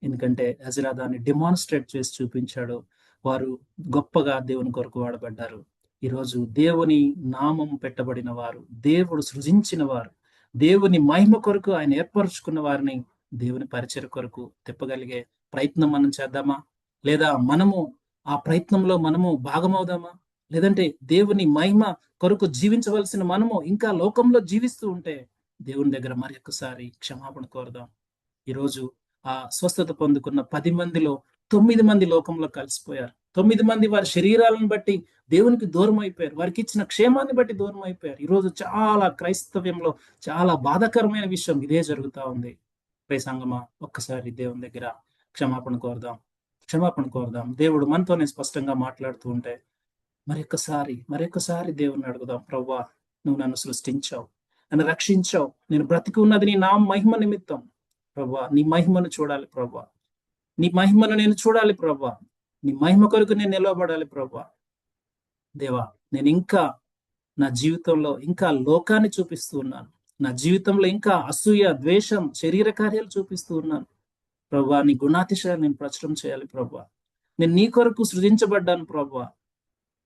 ఎందుకంటే ఎజ్రా దాన్ని డెమాన్స్ట్రేట్ చేసి చూపించాడు. వారు గొప్పగా దేవుని కొరకు వాడబడ్డారు. ఈరోజు దేవుని నామం పెట్టబడిన వారు, దేవుడు సృజించిన వారు, దేవుని మహిమ కొరకు ఆయన ఏర్పరచుకున్న వారిని దేవుని పరిచర్య కొరకు తిప్పగలిగే ప్రయత్నం మనం చేద్దామా? లేదా మనము ఆ ప్రయత్నంలో మనము భాగమవుదామా? లేదంటే దేవుని మహిమ కొరకు జీవించవలసిన మనము ఇంకా లోకంలో జీవిస్తూ ఉంటే దేవుని దగ్గర మరి ఒక్కసారి క్షమాపణ కోరుదాం. ఈరోజు ఆ స్వస్థత పొందుకున్న 10 మందిలో 9 మంది లోకంలో కలిసిపోయారు. 9 మంది వారి శరీరాలను బట్టి దేవునికి దూరం అయిపోయారు. వారికి ఇచ్చిన క్షేమాన్ని బట్టి దూరం అయిపోయారు. ఈరోజు చాలా క్రైస్తవ్యంలో చాలా బాధాకరమైన విషయం ఇదే జరుగుతా ఉంది. ప్రియ సంగమా, ఒక్కసారి దేవుని దగ్గర క్షమాపణ కోరుదాం. దేవుడు మనతోనే స్పష్టంగా మాట్లాడుతూ ఉంటే మరొకసారి దేవుని అడుగుదాం. ప్రభువా, నువ్వు నన్ను సృష్టించావు, నన్ను రక్షించావు, నేను బ్రతికి ఉన్నది నీ నా మహిమ నిమిత్తం. ప్రభువా, నీ మహిమను చూడాలి ప్రభువా, నీ మహిమను నేను చూడాలి ప్రభువా, నీ మహిమ కొరకు నేను నిలవబడాలి ప్రభువా. దేవా, నేను ఇంకా నా జీవితంలో ఇంకా లోకాన్ని చూపిస్తూ ఉన్నాను. నా జీవితంలో ఇంకా అసూయ, ద్వేషం, శరీర కార్యాలు చూపిస్తూ ఉన్నాను. ప్రభువా, నీ గుణాతిశయాలు నేను ప్రచురం చేయాలి ప్రభువా. నేను నీ కొరకు సృజించబడ్డాను ప్రభువా.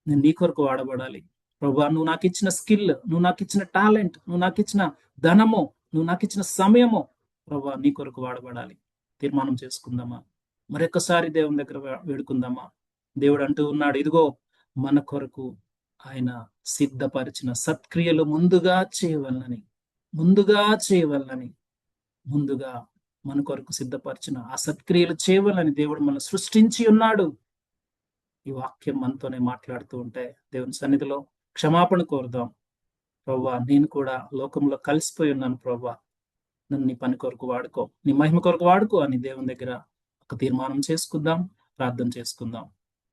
నేను నీ కొరకు వాడబడాలి ప్రభువా. నువ్వు నాకు ఇచ్చిన స్కిల్, నువ్వు నాకు ఇచ్చిన టాలెంట్, నువ్వు నాకు ఇచ్చిన ధనము, నువ్వు నాకు ఇచ్చిన సమయము ప్రభువా, నీ కొరకు వాడబడాలి. తీర్మానం చేసుకుందామా? మరొకసారి దేవుని దగ్గర వేడుకుందామా? దేవుడు అంటూ ఉన్నాడు, ఇదిగో మన కొరకు ఆయన సిద్ధపరిచిన సత్క్రియలు ముందుగా మన కొరకు సిద్ధపరిచిన ఆ సత్క్రియలు చేయవాలని దేవుడు మనల్ని సృష్టించి ఉన్నాడు. ఈ వాక్యం మనతోనే మాట్లాడుతూ ఉంటే దేవుని సన్నిధిలో క్షమాపణ కోరుదాం. ప్రభువా, నేను కూడా లోకంలో కలిసిపోయి ఉన్నాను ప్రభువా, నన్ను నీ పని కొరకు వాడుకో, నీ మహిమ కొరకు వాడుకో అని దేవుని దగ్గర ఒక తీర్మానం చేసుకుందాం, ప్రార్థన చేసుకుందాం.